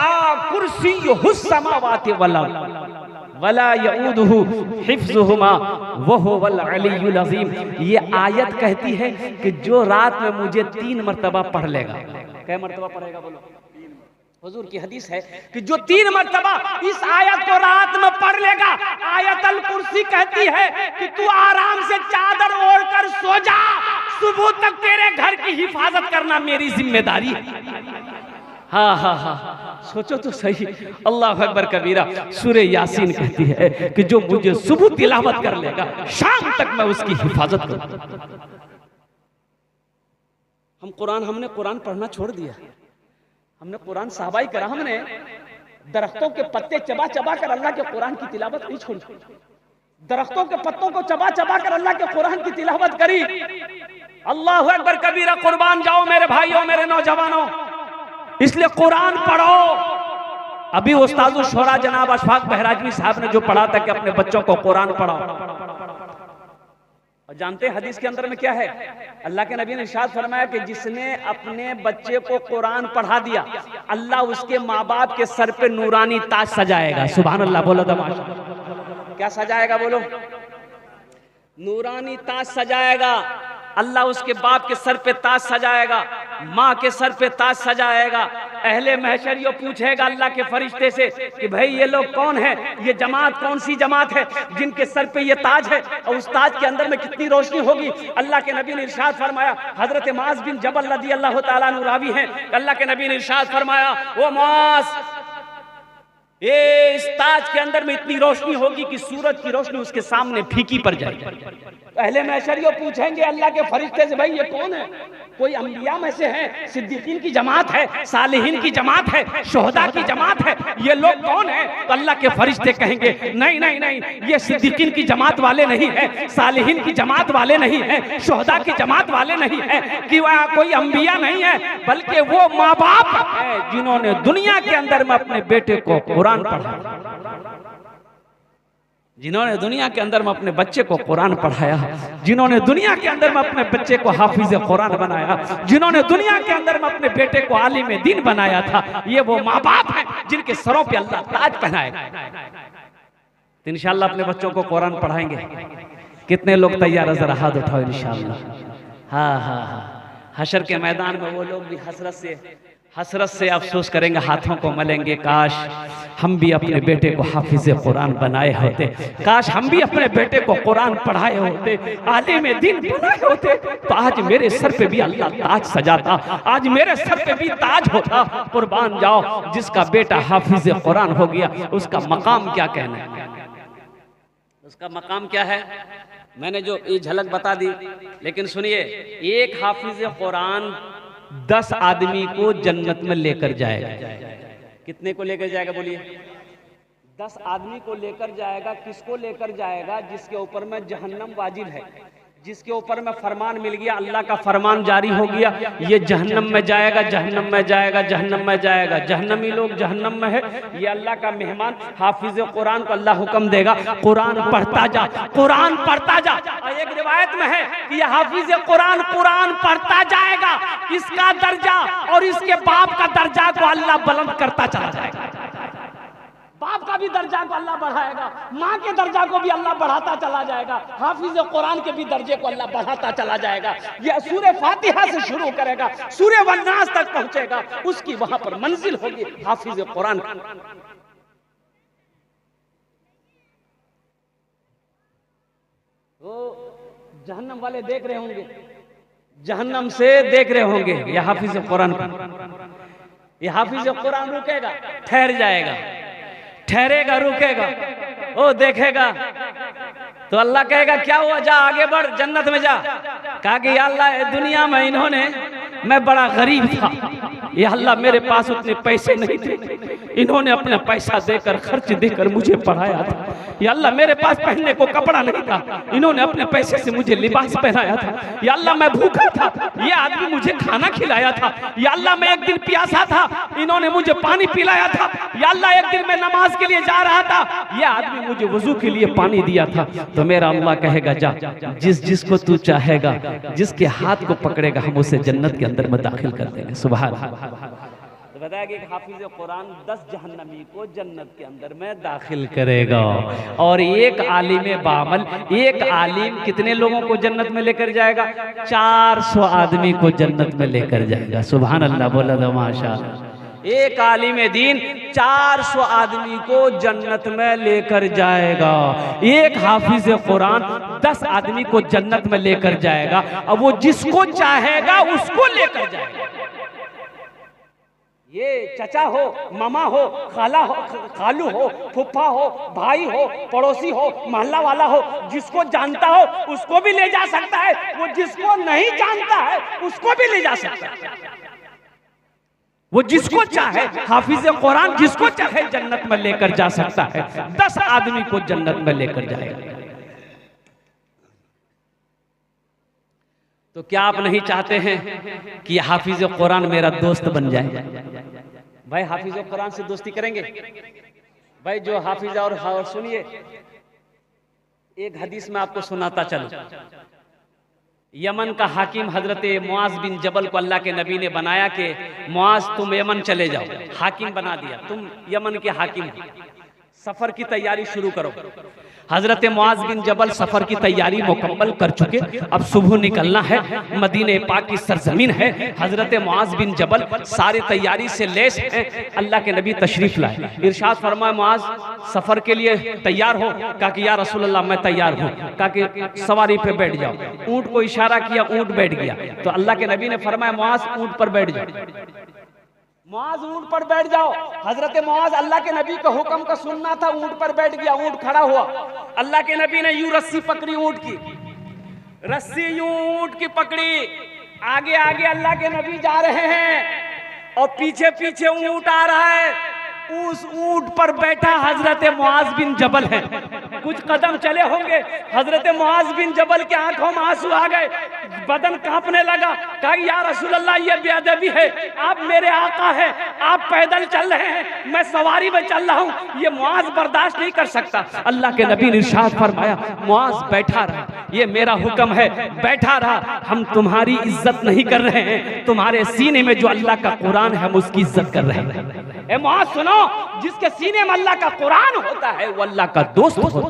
कुर्सियुहु समावाति वल अर्द वला यऊदुहु हिफ्ज़ुहुमा व हुवल अलियुल अज़ीम। ये आयत कहती है कि जो रात में मुझे 3 मरतबा पढ़ लेगा, कै मरतबा पढ़ेगा बोलो? हुजूर की हदीस है कि जो 3 मरतबा इस आयत को रात में पढ़ लेगा, आयतल कुर्सी कहती है कि तू आराम से चादर ओढ़कर सो जा, सुबह तक तेरे घर की हिफाजत करना मेरी जिम्मेदारी है। हाँ हाँ हाँ, सोचो तो सही। अल्लाह अकबर कबीरा। सूरह यासीन कहती है कि जो मुझे सुबह तिलावत कर लेगा, शाम तक मैं उसकी हिफाजत करूंगा। हमने कुरान पढ़ना छोड़ दिया। हमने कुरान साहबाई करा, हमने दरख्तों के पत्ते चबा चबा कर अल्लाह के कुरान की तिलावत नहीं छोड़ी। दरख्तों के पत्तों को चबा चबा कर अल्लाह के कुरान की तिलावत करी। अल्लाह अकबर कबीरा। कुर्बान जाओ मेरे भाइयों, मेरे नौजवानों, इसलिए कुरान पढ़ो। अभी उस्तादुल शोरा जनाब अशफाक बहराजवी साहब ने जो पढ़ा था कि अपने बच्चों को कुरान पढ़ाओ, और जानते हैं हदीस के अंदर में क्या है? अल्लाह के नबी ने इरशाद फरमाया कि जिसने अपने बच्चे को कुरान पढ़ा दिया, अल्लाह उसके माँ बाप के सर पे नूरानी ताज सजाएगा। सुभान अल्लाह बोलो तो माशाअल्लाह। क्या सजाएगा बोलो? नूरानी ताज सजाएगा। अल्लाह उसके बाप के सर पे ताज सजाएगा, माँ के सर पे ताज सजाएगा। अहले महशरियों पूछेगा अल्लाह के फरिश्ते से कि भाई ये लोग कौन है, ये जमात कौन सी जमात है जिनके सर पे ये ताज है, और उस ताज के अंदर में कितनी रोशनी होगी? अल्लाह के नबी ने इरशाद फरमाया, हजरत मास बिन जबल रज़ी अल्लाह तआला अन्हु रावी हैं, अल्लाह के नबी ने इरशाद फरमाया, वो मास, ये इस ताज के अंदर में इतनी रोशनी होगी कि सूरज की रोशनी उसके सामने फीकी पड़ जाएगी। पहले महशरियों पूछेंगे अल्लाह के फरिश्ते से, भाई ये कौन है? कोई अंबिया में से है, सिद्दीकीन की जमात है, सालिहीन की जमात है, शोहदा की जमात है, ये लोग कौन है? तो अल्लाह के फरिश्ते कहेंगे नहीं नहीं नहीं, ये सिद्दीकीन की जमात वाले नहीं है, सालिहीन की जमात वाले नहीं है, शोहदा की जमात वाले नहीं है, कि वह कोई अंबिया नहीं है, बल्कि वो माँ बाप है जिन्होंने दुनिया के अंदर में अपने बेटे को कुरान पढ़ाया, जिन्होंने दुनिया के अंदर में अपने बच्चे को कुरान पढ़ाया, जिन्होंने दुनिया के अंदर में अपने बच्चे को हाफिज कुरान बनाया, जिन्होंने दुनिया के अंदर में अपने बेटे को आलिम दीन बनाया था, ये वो माँ बाप हैं जिनके सरों पे अल्लाह ताज पहनाएगा। तो इंशाअल्लाह अपने बच्चों को कुरान पढ़ाएंगे। कितने लोग तैयार है? जरा हाथ उठाओ इंशाअल्लाह। हाँ हाँ हाँ, हशर के मैदान में वो लोग भी हसरत से अफसोस करेंगे, हाथों को मलेंगे, काश हम भी अपने बेटे को हाफिज कुरान बनाए होते, काश हम भी अपने बेटे को कुरान पढ़ाए होते, आलिम दीन बनाए होते, तो आज मेरे सर पे भी अल्लाह ताज सजाता, आज मेरे सर पे भी ताज होता। कुर्बान जाओ, जिसका बेटा हाफिज कुरान हो गया उसका मकाम क्या कहना है? उसका मकाम क्या है? मैंने जो ये झलक बता दी, लेकिन सुनिए, एक हाफिज कुरान 10 आदमी को जन्नत में लेकर जाएगा। कितने को लेकर जाएगा बोलिए? 10 आदमी को लेकर जाएगा। किसको लेकर जाएगा? जिसके ऊपर में जहन्नम वाजिब है, जिसके ऊपर में फरमान मिल गया, अल्लाह का फरमान जारी हो गया, ये जहन्नम में जाएगा, जहन्नम में जाएगा, जहन्नम में जाएगा। जहन्नमी लोग जहन्नम में है, ये अल्लाह का मेहमान हाफिज कुरान को अल्लाह हुक्म देगा, कुरान पढ़ता जा, कुरान पढ़ता जा। और एक रिवायत में है कि ये हाफिज कुरान कुरान पढ़ता जाएगा, इसका दर्जा और इसके बाप का दर्जा को अल्लाह बुलंद करता चला जाएगा। बाप का भी दर्जा को अल्लाह बढ़ाएगा, माँ के दर्जा को भी अल्लाह बढ़ाता चला जाएगा, हाफिज कुरान के भी दर्जे को अल्लाह बढ़ाता चला जाएगा। यह सूरह फातिहा से शुरू करेगा, सूरह वन्नास तक पहुंचेगा, उसकी वहां पर मंजिल होगी हाफिज कुरान। तो जहन्नम वाले देख रहे होंगे, जहन्नम से देख रहे होंगे ये हाफिज कुरान का, ये हाफिज कुरान रुकेगा, ठहर जाएगा, ठहरेगा, रुकेगा, वो देखेगा तो अल्लाह कहेगा क्या हुआ, जा आगे बढ़, जन्नत में जा। कहा कि या अल्लाह दुनिया में इन्होंने, मैं बड़ा गरीब था, या अल्लाह मेरे पास उतने पैसे नहीं थे, इन्होंने अपना पैसा देकर, खर्च देकर मुझे पढ़ाया था। या अल्लाह मेरे पास पहनने को कपड़ा नहीं था, इन्होंने अपने पैसे से मुझे लिबास पहनाया था। या अल्लाह मैं भूखा था, ये आदमी मुझे खाना खिलाया था। या अल्लाह मैं एक दिन प्यासा था, इन्होंने मुझे पानी पिलाया था। या अल्लाह एक दिन मैं नमाज के लिए जा रहा था, ये आदमी मुझे वजू के लिए पानी दिया था। तो मेरा अल्लाह कहेगा जा, जिसको तू चाहेगा, जिसके हाथ को पकड़ेगा, हम उसे जन्नत के अंदर में दाखिल कर देंगे। सुभान अल्लाह। तो बताया कि हाफिज कुरान 10 जहन्नमी को जन्नत के अंदर में दाखिल करेगा, और एक आलिम बामल, एक आलिम कितने लोगों को जन्नत में लेकर जाएगा? 400 आदमी को जन्नत में लेकर जाएगा। सुभान अल्लाह, बोला दो माशाअल्लाह। एक आलिम दीन 400 आदमी को जन्नत में लेकर जाएगा। एक हाफिज कुरान 10 आदमी को जन्नत में लेकर जाएगा, और वो जिसको चाहेगा उसको लेकर जाएगा। ये चचा हो, मामा हो, खाला हो, खालू हो, फुफा हो, भाई हो, पड़ोसी हो, मोहल्ला वाला हो, जिसको जानता हो उसको भी ले जा सकता है, वो जिसको नहीं जानता है उसको भी ले जा सकता है। वो जिसको चाहे, हाफिज कुरान जिसको चाहे जन्नत में लेकर जा सकता है। 10 आदमी को जन्नत में लेकर जाएगा। तो क्या आप नहीं चाहते हैं कि हाफिज कुरान मेरा दोस्त बन जाए? भाई हाफिज कुरान से दोस्ती करेंगे भाई, जो हाफिज। और सुनिए, एक हदीस में आपको सुनाता चलो। यमन का हाकिम हजरत मुआज बिन जबल को अल्लाह के नबी ने बनाया कि मुआज तुम यमन चले जाओ, हाकिम बना दिया, तुम यमन के हाकिम हो, सफर की तैयारी शुरू करो। हजरत मुआज बिन जबल सफर की तैयारी मुकम्मल कर चुके, अब सुबह निकलना है, मदीने पाक की सरजमीन है। हजरत मुआज बिन जबल सारी तैयारी से लेस हैं। अल्लाह के नबी तशरीफ लाए, इरशाद फरमाया मुआज सफर के लिए तैयार हो? कहा कि या रसूल अल्लाह मैं तैयार हूँ। कहा कि सवारी पे बैठ जाओ। ऊंट को इशारा किया, ऊंट बैठ गया। तो अल्लाह के नबी ने फरमाया मुआज ऊंट पर बैठ जाओ, मुआज ऊंट पर बैठ जाओ। हजरत मुआज अल्लाह के नबी का हुक्म का सुनना था, ऊंट पर बैठ गया, ऊंट खड़ा हुआ। अल्लाह के नबी ने यूं रस्सी पकड़ी, ऊंट की रस्सी यूं ऊंट की पकड़ी। आगे आगे अल्लाह के नबी जा रहे हैं और पीछे पीछे ऊंट आ रहा है। उस ऊंट पर बैठा हजरत मुआज बिन जबल है। कुछ कदम चले होंगे, हजरत मुआज बिन जबल के आंखों में आंसू आ गए, बदन कांपने लगा। कहा या रसूल अल्लाह ये बेअदबी है, आप मेरे आका हैं, आप पैदल चल रहे हैं, मैं सवारी में चल रहा हूँ, ये मुआज बर्दाश्त नहीं कर सकता। अल्लाह के नबी ने इरशाद फरमाया मुआज बैठा रहा, ये मेरा हुक्म है, बैठा रहा। हम तुम्हारी इज्जत नहीं कर रहे हैं, तुम्हारे सीने में जो अल्लाह का कुरान है हम उसकी इज्जत कर रहे हैं। ए मुआज सुनो, जिसके सीने में अल्लाह का कुरान होता है वो अल्लाह का दोस्त होता है।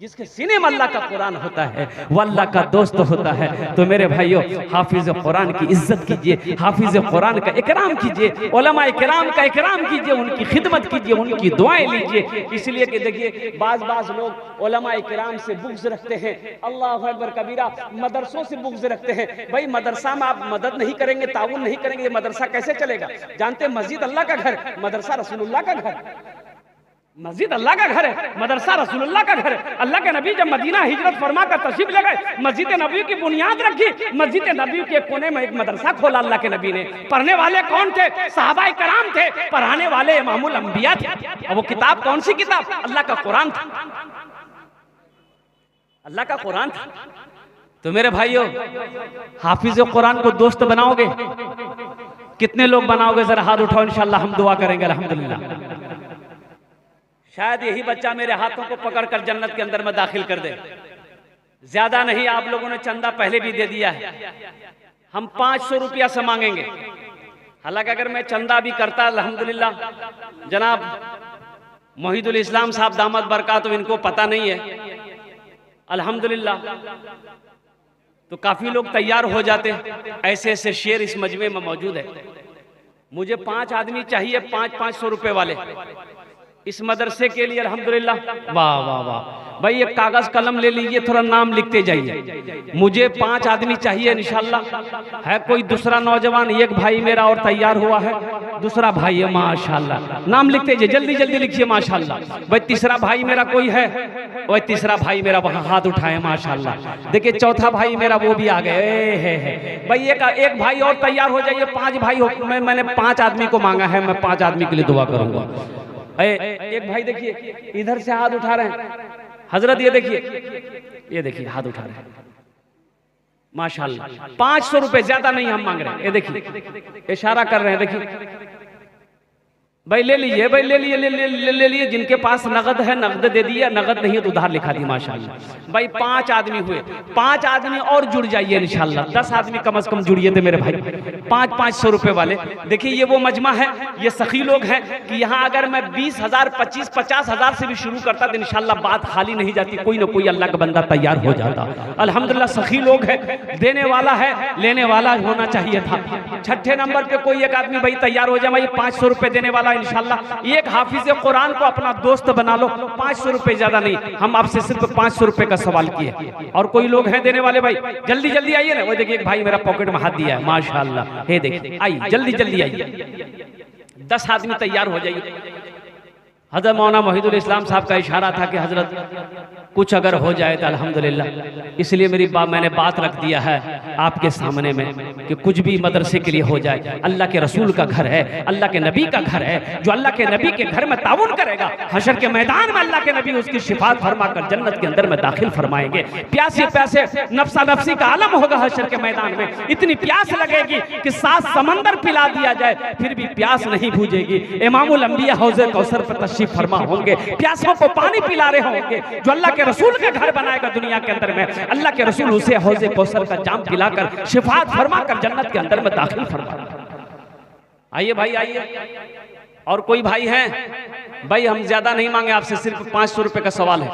जिसके सीने में अल्लाह का कुरान होता है वो अल्लाह का दोस्त होता है। तो मेरे भाइयों, हाफिज कुरान की इज्जत कीजिए, हाफिज कुरान का इकराम कीजिए, उलमा इकराम का इकराम कीजिए, उनकी खिदमत कीजिए, उनकी दुआएं लीजिए। इसलिए कि देखिए बाज लोग उलमा इकराम से बुग़्ज़ रखते हैं, अल्लाह अकबर कबीरा, मदरसों से बुग़्ज़ रखते हैं। भाई मदरसा में आप मदद नहीं करेंगे, ताउन नहीं करेंगे, ये मदरसा कैसे चलेगा? जानते मस्जिद अल्लाह का घर, मदरसा रसूलुल्लाह का घर। मस्जिद अल्लाह का घर है, मदरसा रसूलुल्लाह का घर है। अल्लाह के नबी जब मदीना हिजरत फरमा कर तशरीफ ले गए, मस्जिद नबी की बुनियाद रखी, मस्जिद नबी के कोने में एक मदरसा खोला अल्लाह के नबी ने। पढ़ने वाले कौन थे? सहाबाए कराम थे। पढ़ाने वाले इमामुल अंबिया थे। और वो किताब कौन सी किताब? अल्लाह का कुरान था, अल्लाह का कुरान था। तो मेरे भाइयों, हाफिज कुरान को दोस्त बनाओगे? कितने लोग बनाओगे? जरा हाथ उठाओ, इंशाअल्लाह हम दुआ करेंगे। अल्हम्दुलिल्लाह, शायद यही बच्चा मेरे हाथों को पकड़कर जन्नत के अंदर में दाखिल कर दे। ज्यादा नहीं, आप लोगों ने चंदा पहले भी दे दिया है, हम 500 रुपया से मांगेंगे। हालांकि अगर मैं चंदा भी करता, अल्हम्दुलिल्लाह, जनाब मोहिदुल इस्लाम साहब दामद बरकात, इनको पता नहीं है, अल्हम्दुलिल्लाह, तो काफी लोग तैयार हो जाते। ऐसे ऐसे शेर इस मजमे में मौजूद है। मुझे 5 आदमी चाहिए, 500 रुपए वाले इस मदरसे के लिए। अल्हम्दुलिल्लाह, वाह वाह वाह, भाई एक कागज कलम ले लीजिए, थोड़ा नाम लिखते जाइए। मुझे 5 आदमी चाहिए इंशाल्लाह। है कोई दूसरा नौजवान? एक भाई मेरा और तैयार हुआ है, दूसरा भाई है माशाल्लाह, नाम लिखते जाइए, जल्दी जल्दी लिखिए माशाल्लाह। भाई तीसरा भाई मेरा कोई है? वही तीसरा भाई मेरा वहां हाथ उठाए माशाल्लाह। देखिए चौथा भाई मेरा वो भी आ गए है। भाई एक भाई और तैयार हो जाइए, 5 भाई हो। मैंने 5 आदमी को मांगा है, मैं 5 आदमी के लिए दुआ करूंगा। एक भाई देखिए इधर से हाथ उठा रहे हैं हजरत, ये देखिए हाथ उठा रहे हैं माशाल्लाह। 500 रुपए, ज्यादा नहीं हम मांग रहे हैं। ये देखिए इशारा कर रहे हैं, देखिए भाई ले लीजिए, भाई ले लिए, ले लिए। जिनके पास नगद है नगद दे दिया, नगद नहीं है तो उधार लिखा दी माशाल्लाह। भाई 5 आदमी हुए, 5 आदमी और जुड़ जाइए इंशाल्लाह। 10 आदमी कम से कम जुड़िए थे मेरे भाई, 500 रुपए वाले। देखिए ये वो मजमा है, ये सखी लोग हैं कि यहाँ अगर मैं 20,000, 25, 50,000 से भी शुरू करता तो इंशाल्लाह बात खाली नहीं जाती, कोई ना कोई अल्लाह का बंदा तैयार हो जाता। अल्हम्दुलिल्लाह सखी लोग हैं, देने वाला है, लेने वाला होना चाहिए था। 6ठे नंबर पे कोई एक आदमी भाई तैयार हो जाए, भाई 500 रुपए देने वाला इंशाल्लाह। एक हाफिज कुरान को अपना दोस्त बना लो, 500 रुपए ज्यादा नहीं, हम आपसे सिर्फ 500 रुपए का सवाल किए। और कोई लोग हैं देने वाले, भाई जल्दी जल्दी आइए ना। वो देखिए एक भाई मेरा पॉकेट में हाथ दिया है माशाल्लाह, हे देखिए आइए जल्दी जल्दी आइए। 10 आदमी तैयार हो जाइए। हजरत मौलाना मोहिदुल इस्लाम साहब का इशारा था कि हजरत कुछ अगर हो जाए तो अल्हम्दुलिल्लाह, इसलिए मैंने बात रख दिया है आपके सामने में कि कुछ भी मदरसे के लिए हो जाए। अल्लाह के रसूल का घर है, अल्लाह के नबी का घर है। जो अल्लाह के नबी के घर में ताउन करेगा, हशर के मैदान में अल्लाह के नबी उसकी शिफात फरमा कर जन्नत के अंदर में दाखिल फरमाएंगे। प्यासे प्यासे नफ्सा नफ्सी का आलम होगा हशर के मैदान में। इतनी प्यास लगेगी कि 7 समंदर पिला दिया जाए फिर भी प्यास नहीं बुझेगी। इमामुल अंबिया हौज़े कौसर पर तशरीफ फरमा होंगे, प्यासों को पानी पिला रहे होंगे। जो अल्लाह के रसूल का घर बनाएगा दुनिया के अंदर में, अल्लाह के रसूल उसे हौज़े कौसर का जाम पिलाकर शिफात फरमा कर जन्नत के अंदर में दाखिल फरमा। आइए भाई आइए। और कोई भाई है? भाई हम ज्यादा नहीं मांगे आपसे, सिर्फ 500 रुपए का सवाल है।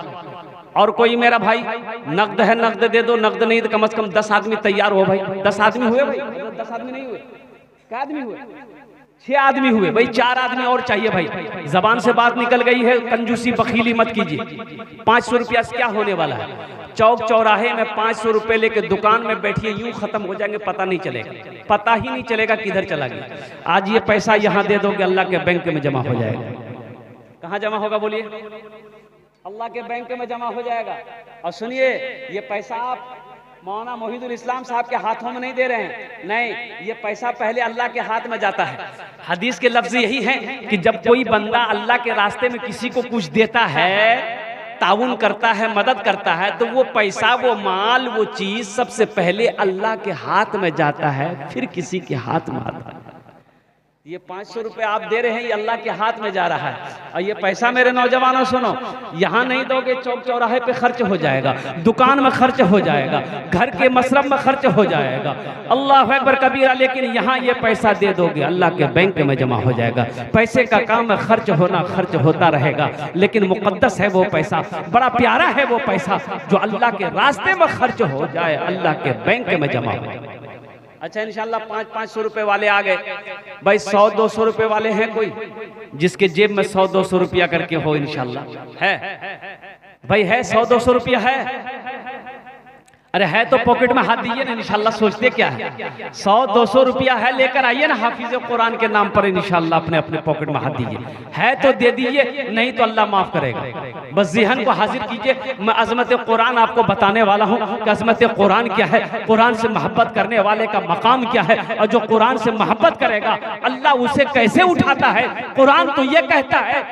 और कोई मेरा भाई नकद है नकद दे दो, नकद नहीं तो कम से कम 10 आदमी तैयार हो। भाई 10 आदमी हुए? भाई 10 आदमी नहीं हुए? क्या आदमी हुए? 6 आदमी हुए। भाई 4 आदमी और चाहिए। भाई जबान से बात निकल गई है, कंजूसी बखीली मत कीजिए। 500 रुपया से क्या होने वाला है? चौक चौराहे में 500 रुपए लेके दुकान में बैठिए, यूं खत्म हो जाएंगे, पता नहीं चलेगा, पता ही नहीं चलेगा किधर चला गया। आज ये पैसा यहाँ दे दोगे, अल्लाह के बैंक में जमा हो जाएगा। कहाँ जमा होगा बोलिए? अल्लाह के बैंक में जमा हो जाएगा। और सुनिए, ये पैसा आप मौलाना मोहिदुल इस्लाम साहब के हाथों में नहीं दे रहे हैं, नहीं, ये पैसा पहले अल्लाह के हाथ में जाता है। हदीस के लफ्ज यही है कि जब कोई बंदा अल्लाह के रास्ते में किसी को कुछ देता है, ताउन करता है, मदद करता है, तो वो पैसा, वो माल, वो चीज सबसे पहले अल्लाह के हाथ में जाता है, फिर किसी के हाथ में आता है। ये 500 रुपए आप दे रहे हैं, ये अल्लाह के हाथ में जा रहा है। और ये पैसा मेरे नौजवानों सुनो, यहाँ नहीं दोगे चौक चौराहे पे खर्च हो जाएगा, दुकान में खर्च हो जाएगा, घर के मसरफ में खर्च हो जाएगा, अल्लाह अकबर कबीरा। लेकिन यहाँ ये पैसा दे दोगे, अल्लाह के बैंक में जमा हो जाएगा। पैसे का काम है खर्च होना, खर्च होता रहेगा, लेकिन मुकद्दस है वो पैसा, बड़ा प्यारा है वो पैसा जो अल्लाह के रास्ते में खर्च हो जाए, अल्लाह के बैंक में जमा हो जाए। अच्छा इंशाल्लाह 500 रुपए वाले आ गए। भाई 100-200 रुपए वाले हैं कोई जिसके जेब में 100-200 रुपया करके हो? इंशाल्लाह है भाई, है 100-200 रुपया है? अरे है तो पॉकेट में हाथ दीजिए ना, इंशाल्लाह। सोचते क्या है? 100-200 रुपया है, लेकर आइए ना हाफिज कुरान के नाम पर, इंशाल्लाह अपने अपने पॉकेट में हाथ दीजिए। है तो दे दीजिए, नहीं तो अल्लाह माफ करेगा। बस ज़हन को हाजिर कीजिए। मैं अजमत कुरान आपको बताने वाला हूँ कि अजमत कुरान क्या है, कुरान से मोहब्बत करने वाले का मकाम क्या है, और जो कुरान से मोहब्बत करेगा अल्लाह उसे कैसे उठाता है। कुरान तो ये कहता है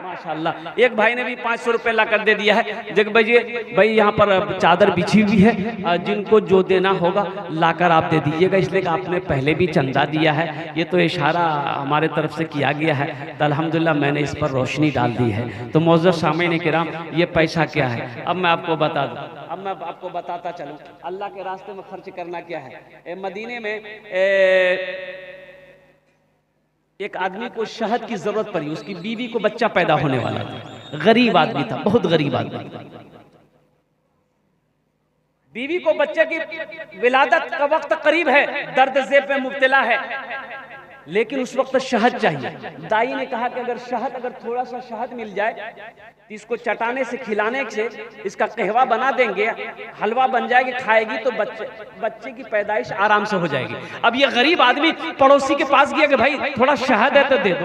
माशाल्लाह। एक भाई ने भी 500 रुपए ला कर दे दिया है। जग भाई यहाँ पर चादर बिछी हुई है, जिनको जो देना होगा लाकर आप दे दीजिएगा, इसलिए कि आपने पहले भी चंदा दिया है। ये तो इशारा हमारे तरफ से किया गया है, तो अल्हम्दुलिल्लाह मैंने इस पर रोशनी डाल दी है। तो मौजूद सामीन किराम, ये पैसा क्या है अब मैं आपको बता दूं, अब मैं आपको बताता चलूं अल्लाह के रास्ते में खर्च करना क्या है। मदीने में एक आदमी को शहद की जरूरत पड़ी, उसकी बीवी को बच्चा पैदा होने वाला था, गरीब आदमी था, बहुत गरीब आदमी। बीवी को बच्चे की विलादत का वक्त करीब है, दर्द ज़ेब में मुब्तला है, लेकिन उस वक्त शहद चाहिए। दाई ने कहा कि अगर थोड़ा सा शहद मिल जाए तो इसको चटाने से, खिलाने से इसका कहवा बना देंगे, हलवा बन जाएगी, खाएगी तो बच्चे की पैदाइश आराम से हो जाएगी। अब ये गरीब आदमी पड़ोसी के पास गया कि भाई थोड़ा शहद है तो दे दो।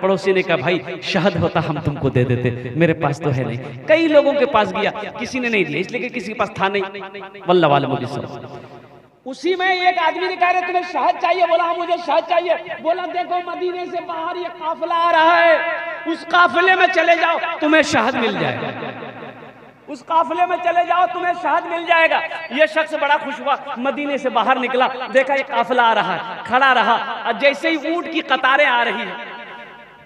पड़ोसी ने कहा भाई शहद होता हम तुमको दे देते, मेरे पास तो है नहीं। कई लोगों के पास गया, किसी ने नहीं दिया, इसलिए कि किसी के पास था नहीं। वल्लाह वाले मुझे सब। उसी में एक आदमी ने कहा तुम्हें शहद चाहिए, बोला हाँ मुझे शहद चाहिए। बोला देखो मदीने से बाहर ये काफिला आ रहा है, उस काफिले में चले जाओ तुम्हें शहद मिल जाएगा, उस काफिले में चले जाओ तुम्हें शहद मिल जाएगा। ये शख्स बड़ा खुश हुआ, मदीने से बाहर निकला, देखा ये काफिला आ रहा है, खड़ा रहा, और जैसे ही ऊंट की कतारें आ रही है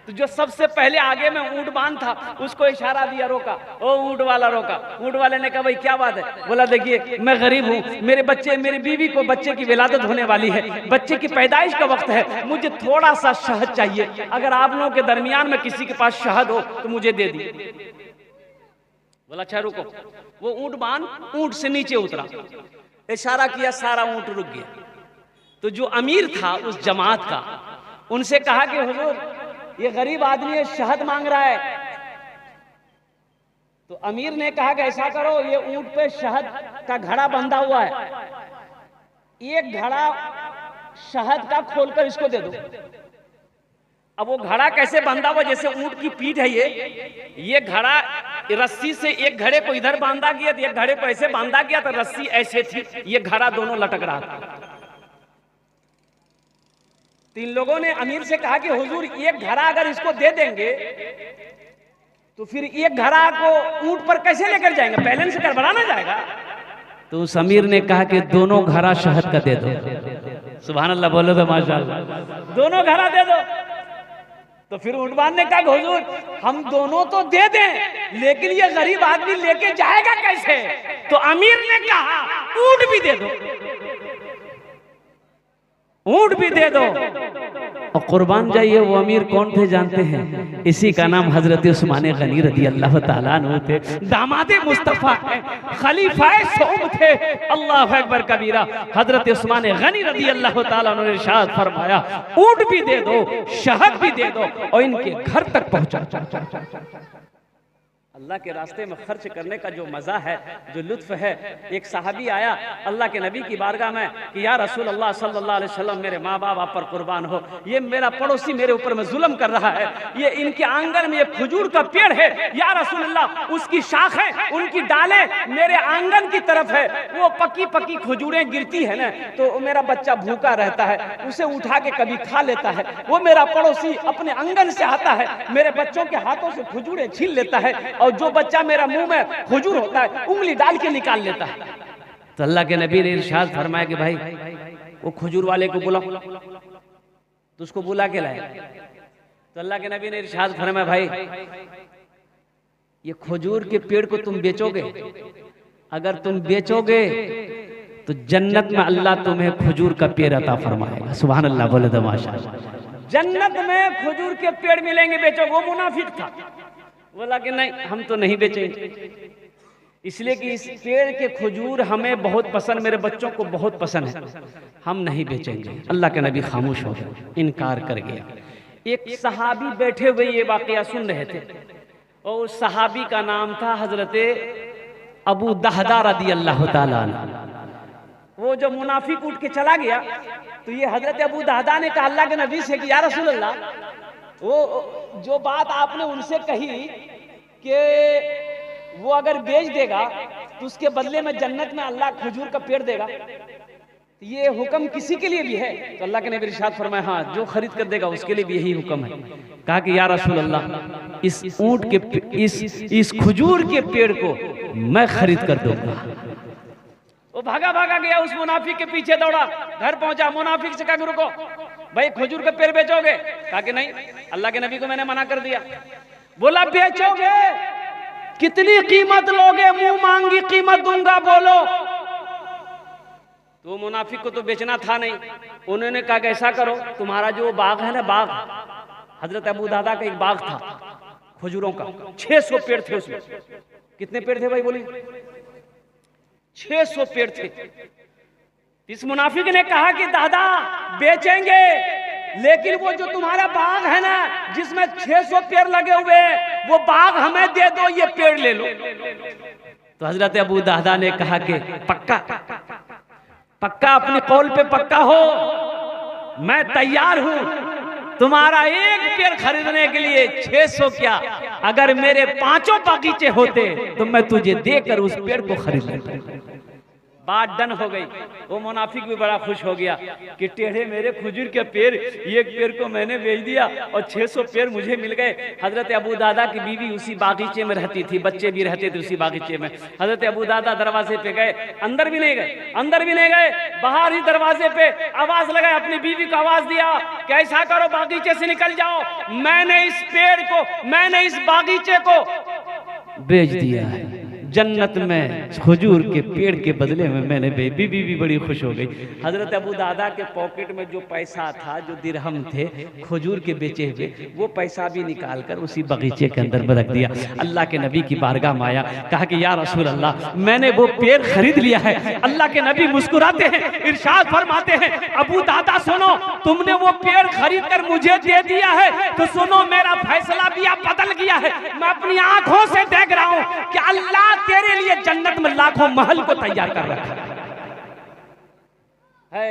तो जो सबसे पहले आगे में ऊंट बांध था उसको इशारा दिया, रोका। ओ ऊंट वाला रोका। ऊंट वाले ने कहा भाई क्या बात है? बोला देखिए मैं गरीब हूँ, मेरी बीवी को बच्चे की विलादत होने वाली है, बच्चे की पैदाइश का वक्त है, मुझे थोड़ा सा शहद चाहिए, अगर आप लोगों के दरमियान में किसी के पास शहद हो तो मुझे दे दी। बोला अच्छा रुको। वो ऊंट बांध ऊंट से नीचे उतरा, इशारा किया, सारा ऊंट रुक गया। तो जो अमीर था उस जमात का, उनसे कहा कि हुजूर ये गरीब आदमी है, शहद मांग रहा है। तो अमीर ने कहा कि ऐसा करो, ये ऊंट पे शहद का घड़ा बंधा हुआ है, एक घड़ा शहद का खोलकर इसको दे दो। अब वो घड़ा कैसे बंधा हुआ? जैसे ऊंट की पीठ है ये घड़ा रस्सी से एक घड़े को इधर बांधा गया, एक घड़े को ऐसे बांधा गया, तो रस्सी ऐसे थी, ये घड़ा दोनों लटक रहा था। तीन लोगों ने अमीर से कहा कि हुजूर एक घड़ा अगर इसको दे देंगे तो फिर एक घड़ा को ऊंट पर कैसे लेकर जाएंगे, बैलेंस गड़बड़ा ना जाएगा। तो उस अमीर ने कहा कि दोनों घड़ा शहद का दे दो। सुभान अल्लाह बोलो तो माशाअल्लाह, दोनों घड़ा दे दो। तो फिर ऊंटवान ने कहा हुजूर हम दोनों तो दे दें, लेकिन ये गरीब आदमी लेके जाएगा कैसे? तो अमीर ने कहा ऊंट भी दे दो, ऊंट भी दे दो। और कुर्बान जाइए, वो अमीर कौन थे जानते हैं? इसी का नाम हजरत उस्मान गनी रदी अल्लाह ताला अन्हु थे, दामादे मुस्तफा है, खलीफाए सौम थे। अल्लाह अकबर कबीरा। हजरत उस्मान गनी रदी अल्लाह ताला अन्हु ने इरशाद फरमाया ऊंट भी दे दो, शहद भी दे दो और इनके घर तक पहुंचा। अल्लाह के रास्ते में खर्च करने का जो मज़ा है, जो लुत्फ है। एक सहाबी आया अल्लाह के नबी की बारगाह में कि या रसूल अल्लाह सल्लल्लाहु अलैहि वसल्लम, मेरे माँ बाप आप पर कुर्बान हो, ये मेरा पड़ोसी मेरे ऊपर में जुल्म कर रहा है, ये इनके आंगन में ये खजूर का पेड़ है, या रसूल अल्लाह उसकी शाखें, उनकी डालें मेरे आंगन की तरफ है, वो पकी पकी खजूरें गिरती है ना, तो मेरा बच्चा भूखा रहता है, उसे उठा के कभी खा लेता है। वो मेरा पड़ोसी अपने आंगन से आता है, मेरे बच्चों के हाथों से खजूरें छीन लेता है, और जो बच्चा मेरा मुंह में खजूर होता है उंगली डाल के निकाल लेता है। तो अल्लाह के नबी ने इरशाद फरमाया कि भाई वो खजूर वाले को बुलाओ, तो उसको बुला के लाए। तो अल्लाह के नबी ने इरशाद फरमाया भाई ये खजूर के पेड़ को तुम बेचोगे, अगर तुम बेचोगे तो जन्नत में अल्लाह तुम्हें खजूर का पेड़ अता फरमाएगा। सुभान अल्लाह बोले तो माशाअल्लाह। जन्नत में खजूर के पेड़ मिलेंगे, बेचोगे। वो मुनाफिक था, बोला कि नहीं हम तो नहीं बेचेंगे, इसलिए कि इस पेड़ के खजूर हमें बहुत पसंद, मेरे बच्चों को बहुत पसंद है, हम नहीं बेचेंगे। अल्लाह के नबी खामोश हो गए, इनकार कर गया। एक सहाबी बैठे हुए ये वाकया सुन रहे थे, और उस सहाबी का नाम था हजरत अबू दहदा रदी अल्लाह ताला अन्हु। वो जो मुनाफिक उठ के चला गया, तो ये हजरत अबू दहदा ने कहा अल्लाह के नबी से कि या रसूल अल्लाह, वो जो बात आपने उनसे कही कि वो अगर बेच देगा तो उसके बदले में जन्नत में अल्लाह खजूर का पेड़ देगा, तो ये हुक्म किसी के लिए भी है? तो अल्लाह के नबी इरशाद फरमाया हाँ, जो खरीद कर देगा उसके लिए भी यही हुक्म है। कहा कि या रसूल अल्लाह इस ऊंट के इस खजूर के पेड़ को मैं खरीद कर दूंगा। वो भागा भागा गया, उस मुनाफिक के पीछे दौड़ा, घर पहुंचा, मुनाफिक से कहा रुको भाई खजूर का पेड़ बेचोगे? कहा कि नहीं, अल्लाह के नबी को मैंने मना कर दिया। बोला बेचोगे, कितनी कीमत लोगे? मुंह मांगी कीमत दूंगा, बोलो। तो मुनाफिक को तो बेचना था नहीं, उन्होंने कहा कि ऐसा करो, तुम्हारा जो बाग है ना, बाग हजरत अबू दादा का एक बाग था खजूरों का, 600 पेड़ थे उसमें। कितने पेड़ थे भाई बोलिए? 600 पेड़ थे। इस मुनाफिक ने कहा कि दादा बेचेंगे, लेकिन वो जो तुम्हारा बाग है ना जिसमें 600 पेड़ लगे हुए हैं, वो बाग हमें दे दो, ये पेड़ ले लो। तो हजरत अबू दादा ने कहा कि पक्का पक्का, अपने कौल पे पक्का हो, मैं तैयार हूं तुम्हारा एक पेड़ खरीदने के लिए। 600 क्या, अगर मेरे 5 बगीचे होते तो मैं तुझे देकर उस पेड़ को खरीद लेता। बात डन हो गई। वो मुनाफिक भी बड़ा खुश हो गया कि टेढ़े मेरे खजूर के पेड़, एक पेड़ को मैंने बेच दिया और 600 पेड़ मुझे मिल गए। हजरत अबू दादा की बीवी उसी बागीचे में रहती थी, बच्चे भी रहते थे उसी बागीचे में। हजरत अबू दादा दरवाजे पे गए, अंदर भी नहीं गए, अंदर भी नहीं गए, बाहर ही दरवाजे पे आवाज लगाए, अपनी बीवी को आवाज दिया कि ऐसा करो, बागीचे से निकल जाओ, मैंने इस पेड़ को, मैंने इस बागीचे को बेच दिया है, जन्नत में खजूर के पेड़ के बदले में मैंने बीवी भी बड़ी खुश हो गई। हजरत अबू दादा के पॉकेट में जो पैसा था, जो दिरहम थे खजूर के बेचे हुए, वो पैसा भी निकाल कर उसी बगीचे के अंदर में रख दिया। अल्लाह के नबी की बारगाह में आया, कहा कि या रसूल अल्लाह, मैंने वो पेड़ खरीद लिया है। अल्लाह के नबी मुस्कुराते हैं, इरशाद फरमाते हैं, अबू दादा सुनो, तुमने वो पेड़ खरीद कर मुझे दे दिया है तो सुनो, मेरा फैसला भी अब बदल गया है। मैं अपनी आंखों से देख रहा हूं कि अल्लाह तेरे लिए जन्नत में लाखों महल को तैयार कर रखा है।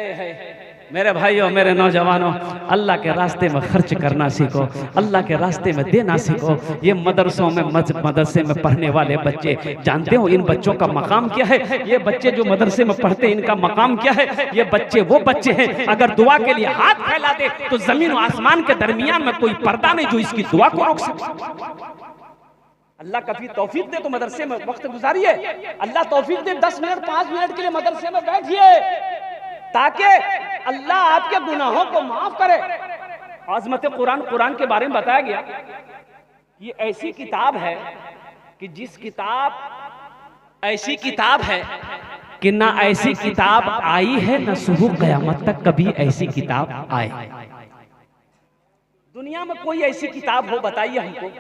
मेरे भाइयों, मेरे नौजवानों, अल्लाह के रास्ते में खर्च करना सीखो, अल्लाह के रास्ते में देना सीखो। ये मदरसों में, मदरसे में पढ़ने वाले बच्चे, जानते हो इन बच्चों का मकाम क्या है? ये बच्चे जो मदरसे में पढ़ते हैं, इनका मकाम क्या है? ये बच्चे वो बच्चे हैं, अगर दुआ के लिए हाथ फैला दे तो जमीन और आसमान के दरमियान में कोई पर्दा नहीं जो इसकी दुआ को रोक सके। अल्लाह कभी तौफीक दे तो मदरसे में वक्त गुजारिए, अल्लाह तौफीक दे 10 मिनट 5 मिनट के लिए मदरसे में बैठिए, ताकि अल्लाह आपके गुनाहों को माफ करे। आज़मत कुरान, कुरान के बारे में बताया गया, ये ऐसी किताब है कि जिस किताब, ऐसी किताब है कि ना ऐसी किताब आई है ना सुबह क़यामत तक कभी ऐसी किताब आए। दुनिया में कोई ऐसी किताब हो, बताइए हमको,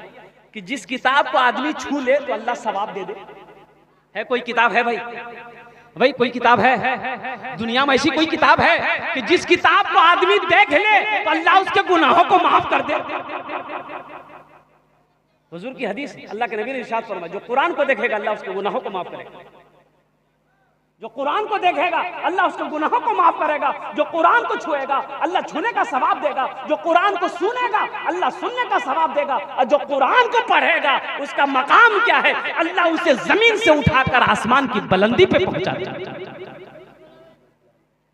कि जिस किताब को आदमी छू ले तो अल्लाह सवाब दे दे? है कोई किताब? है भाई, भाई कोई किताब है दुनिया में? ऐसी कोई किताब है कि जिस किताब को आदमी देख ले तो अल्लाह उसके गुनाहों को माफ कर दे? हुजूर की हदीस, अल्लाह के नबी ने इरशाद फरमाया, जो कुरान को देखेगा अल्लाह उसके गुनाहों को माफ करेगा। जो कुरान को देखेगा अल्लाह उसके गुनाहों को माफ करेगा। जो कुरान को छुएगा अल्लाह छूने का सवाब देगा। जो कुरान को सुनेगा अल्लाह सुनने का सवाब देगा। और जो कुरान को पढ़ेगा उसका मकाम क्या है? अल्लाह उसे जमीन से उठाकर आसमान की बुलंदी पे पहुंचा देगा।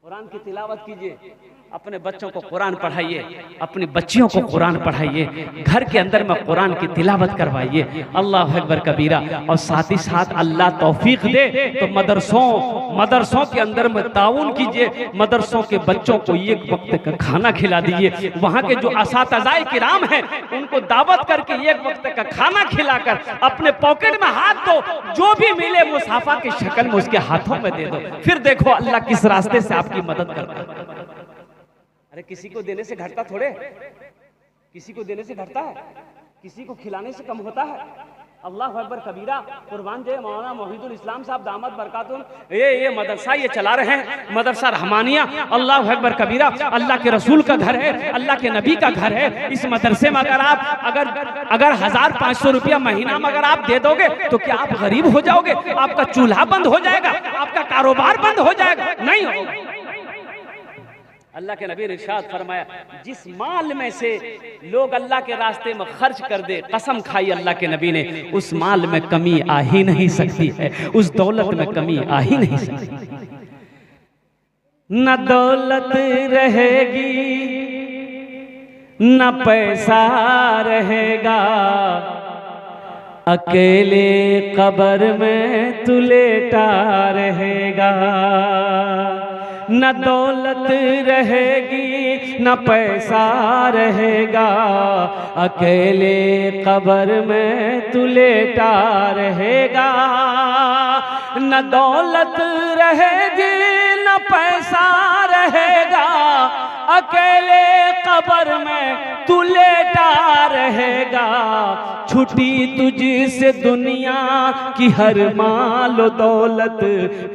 कुरान की तिलावत कीजिए, अपने बच्चों को कुरान पढ़ाइए, अपनी बच्चियों को कुरान पढ़ाइए, घर के अंदर में कुरान की तिलावत करवाइए। अल्लाह अकबर कबीरा। और साथ ही साथ अल्लाह तौफीक दे तो मदरसों के अंदर में ताउन कीजिए, मदरसों के बच्चों को एक वक्त का खाना खिला दीजिए। वहाँ के जो असातिज़ाए किराम हैं उनको दावत करके एक वक्त का खाना खिलाकर अपने पॉकेट में हाथ दो, जो भी मिले मुसाफा की शक्ल में उसके हाथों में दे दो। फिर देखो अल्लाह किस रास्ते से आपकी मदद करता है। अरे किसी को देने से घटता थोड़े, किसी को देने से घटता है, किसी को खिलाने से कम होता है। अल्लाह अकबर कबीरा। कुर्बान जाए मौलाना मोहिदुल इस्लाम साहब दामद बरकातुम, ये मदरसा ये चला रहे हैं, मदरसा रहमानिया। अल्लाह अकबर कबीरा। अल्लाह के रसूल का घर है, अल्लाह के नबी का घर है। इस मदरसे में अगर 1500 रुपया महीना में अगर आप दे दोगे तो क्या आप गरीब हो जाओगे? आपका चूल्हा बंद हो जाएगा? आपका कारोबार बंद हो जाएगा? नहीं होगा। अल्लाह के नबी ने इरशाद फरमाया, जिस माल में से लोग अल्लाह के रास्ते में खर्च कर दे, कसम खाई अल्लाह के नबी ने, उस माल में कमी आ ही नहीं सकती है, उस दौलत में कमी आ ही नहीं सकती। न दौलत रहेगी न पैसा रहेगा, अकेले कब्र में तू लेटा रहेगा। न दौलत रहेगी न पैसा रहेगा, अकेले कब्र में तू लेटा रहेगा। न दौलत रहेगी न पैसा रहेगा, अकेले कब्र में तू लेटा रहेगा, छुटी तुझसे दुनिया की हर माल व दौलत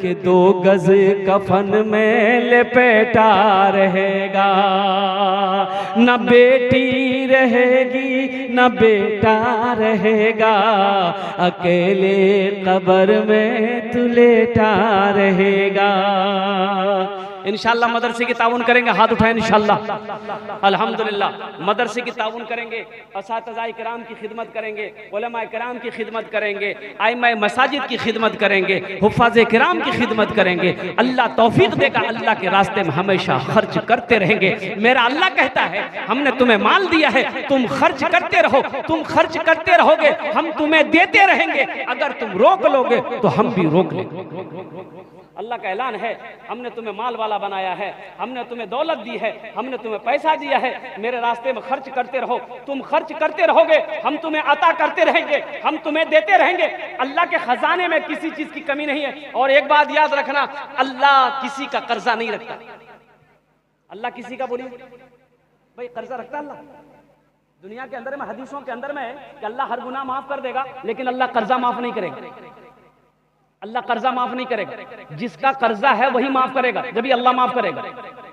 के 2 गज कफन में लपेटा रहेगा। न बेटी रहेगी न बेटा रहेगा, अकेले कब्र में तू लेटा रहेगा। इंशाअल्लाह मदरसे की ताउन करेंगे, हाथ उठाएं इंशाअल्लाह। अल्हम्दुलिल्लाह मदरसे की ताउन करेंगे, असातिज़ाए किराम की खिदमत करेंगे, उलमाए किराम की खिदमत करेंगे, आइमाए मसाजिद की खिदमत करेंगे, हुफ़ाज़े किराम की खिदमत करेंगे। अल्लाह तौफीक देगा, अल्लाह के रास्ते में हमेशा खर्च करते रहेंगे। मेरा अल्लाह कहता है हमने तुम्हें माल दिया है, तुम खर्च करते रहो, तुम खर्च करते रहोगे, हम तुम्हें देते रहेंगे। अगर तुम रोक लोगे तो हम भी रोक लेंगे। अल्लाह का ऐलान है, हमने तुम्हें माल वाला बनाया है, हमने तुम्हें दौलत दी है, हमने तुम्हें पैसा दिया है, मेरे रास्ते में खर्च करते रहो, तुम खर्च करते रहोगे, हम तुम्हें अता करते रहेंगे, हम तुम्हें देते रहेंगे। अल्लाह के खजाने में किसी चीज की कमी नहीं है। और एक बात याद रखना, अल्लाह किसी का कर्जा नहीं रखता। अल्लाह किसी का, बोलिए भाई, कर्जा रखता अल्लाह? दुनिया के अंदर में, हदीसों के अंदर में है कि अल्लाह हर गुनाह माफ कर देगा, लेकिन अल्लाह कर्जा माफ नहीं करेगा। अल्लाह कर्जा माफ नहीं करेगा, जिसका कर्जा है वही माफ करेगा, जब भी अल्लाह माफ करेगा।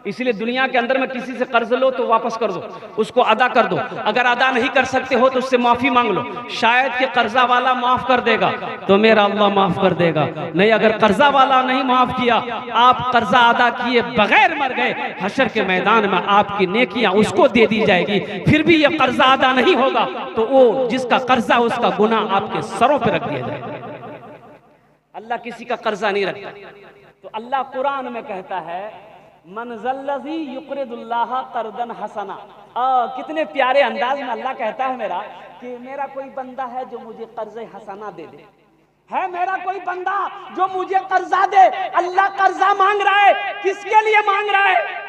इसलिए दुनिया के अंदर में किसी से कर्ज लो तो वापस कर दो, उसको अदा कर दो। अगर अदा नहीं कर सकते हो तो उससे माफी मांग लो, शायद कि कर्जा वाला माफ कर देगा तो मेरा अल्लाह माफ कर देगा। नहीं, अगर कर्जा वाला नहीं माफ किया, आप कर्जा अदा किए बगैर मर गए, हशर के मैदान में आपकी नेकियां उसको दे दी जाएगी, फिर भी ये कर्जा अदा नहीं होगा तो वो जिसका कर्जा उसका गुनाह आपके सरों पर रख दिया जाएगा। अल्लाह किसी का कर्जा नहीं रखता। तो अल्लाह कुरान में कहता है, मन ज़ल्लज़ी युक़रिदुल्लाह क़र्दन हसना। कितने प्यारे अंदाज में अल्लाह कहता है मेरा कि मेरा कोई बंदा है जो मुझे कर्ज़े हसना दे दे, है मेरा कोई बंदा जो मुझे कर्जा दे। अल्लाह कर्जा मांग रहा है, किसके लिए मांग रहा है?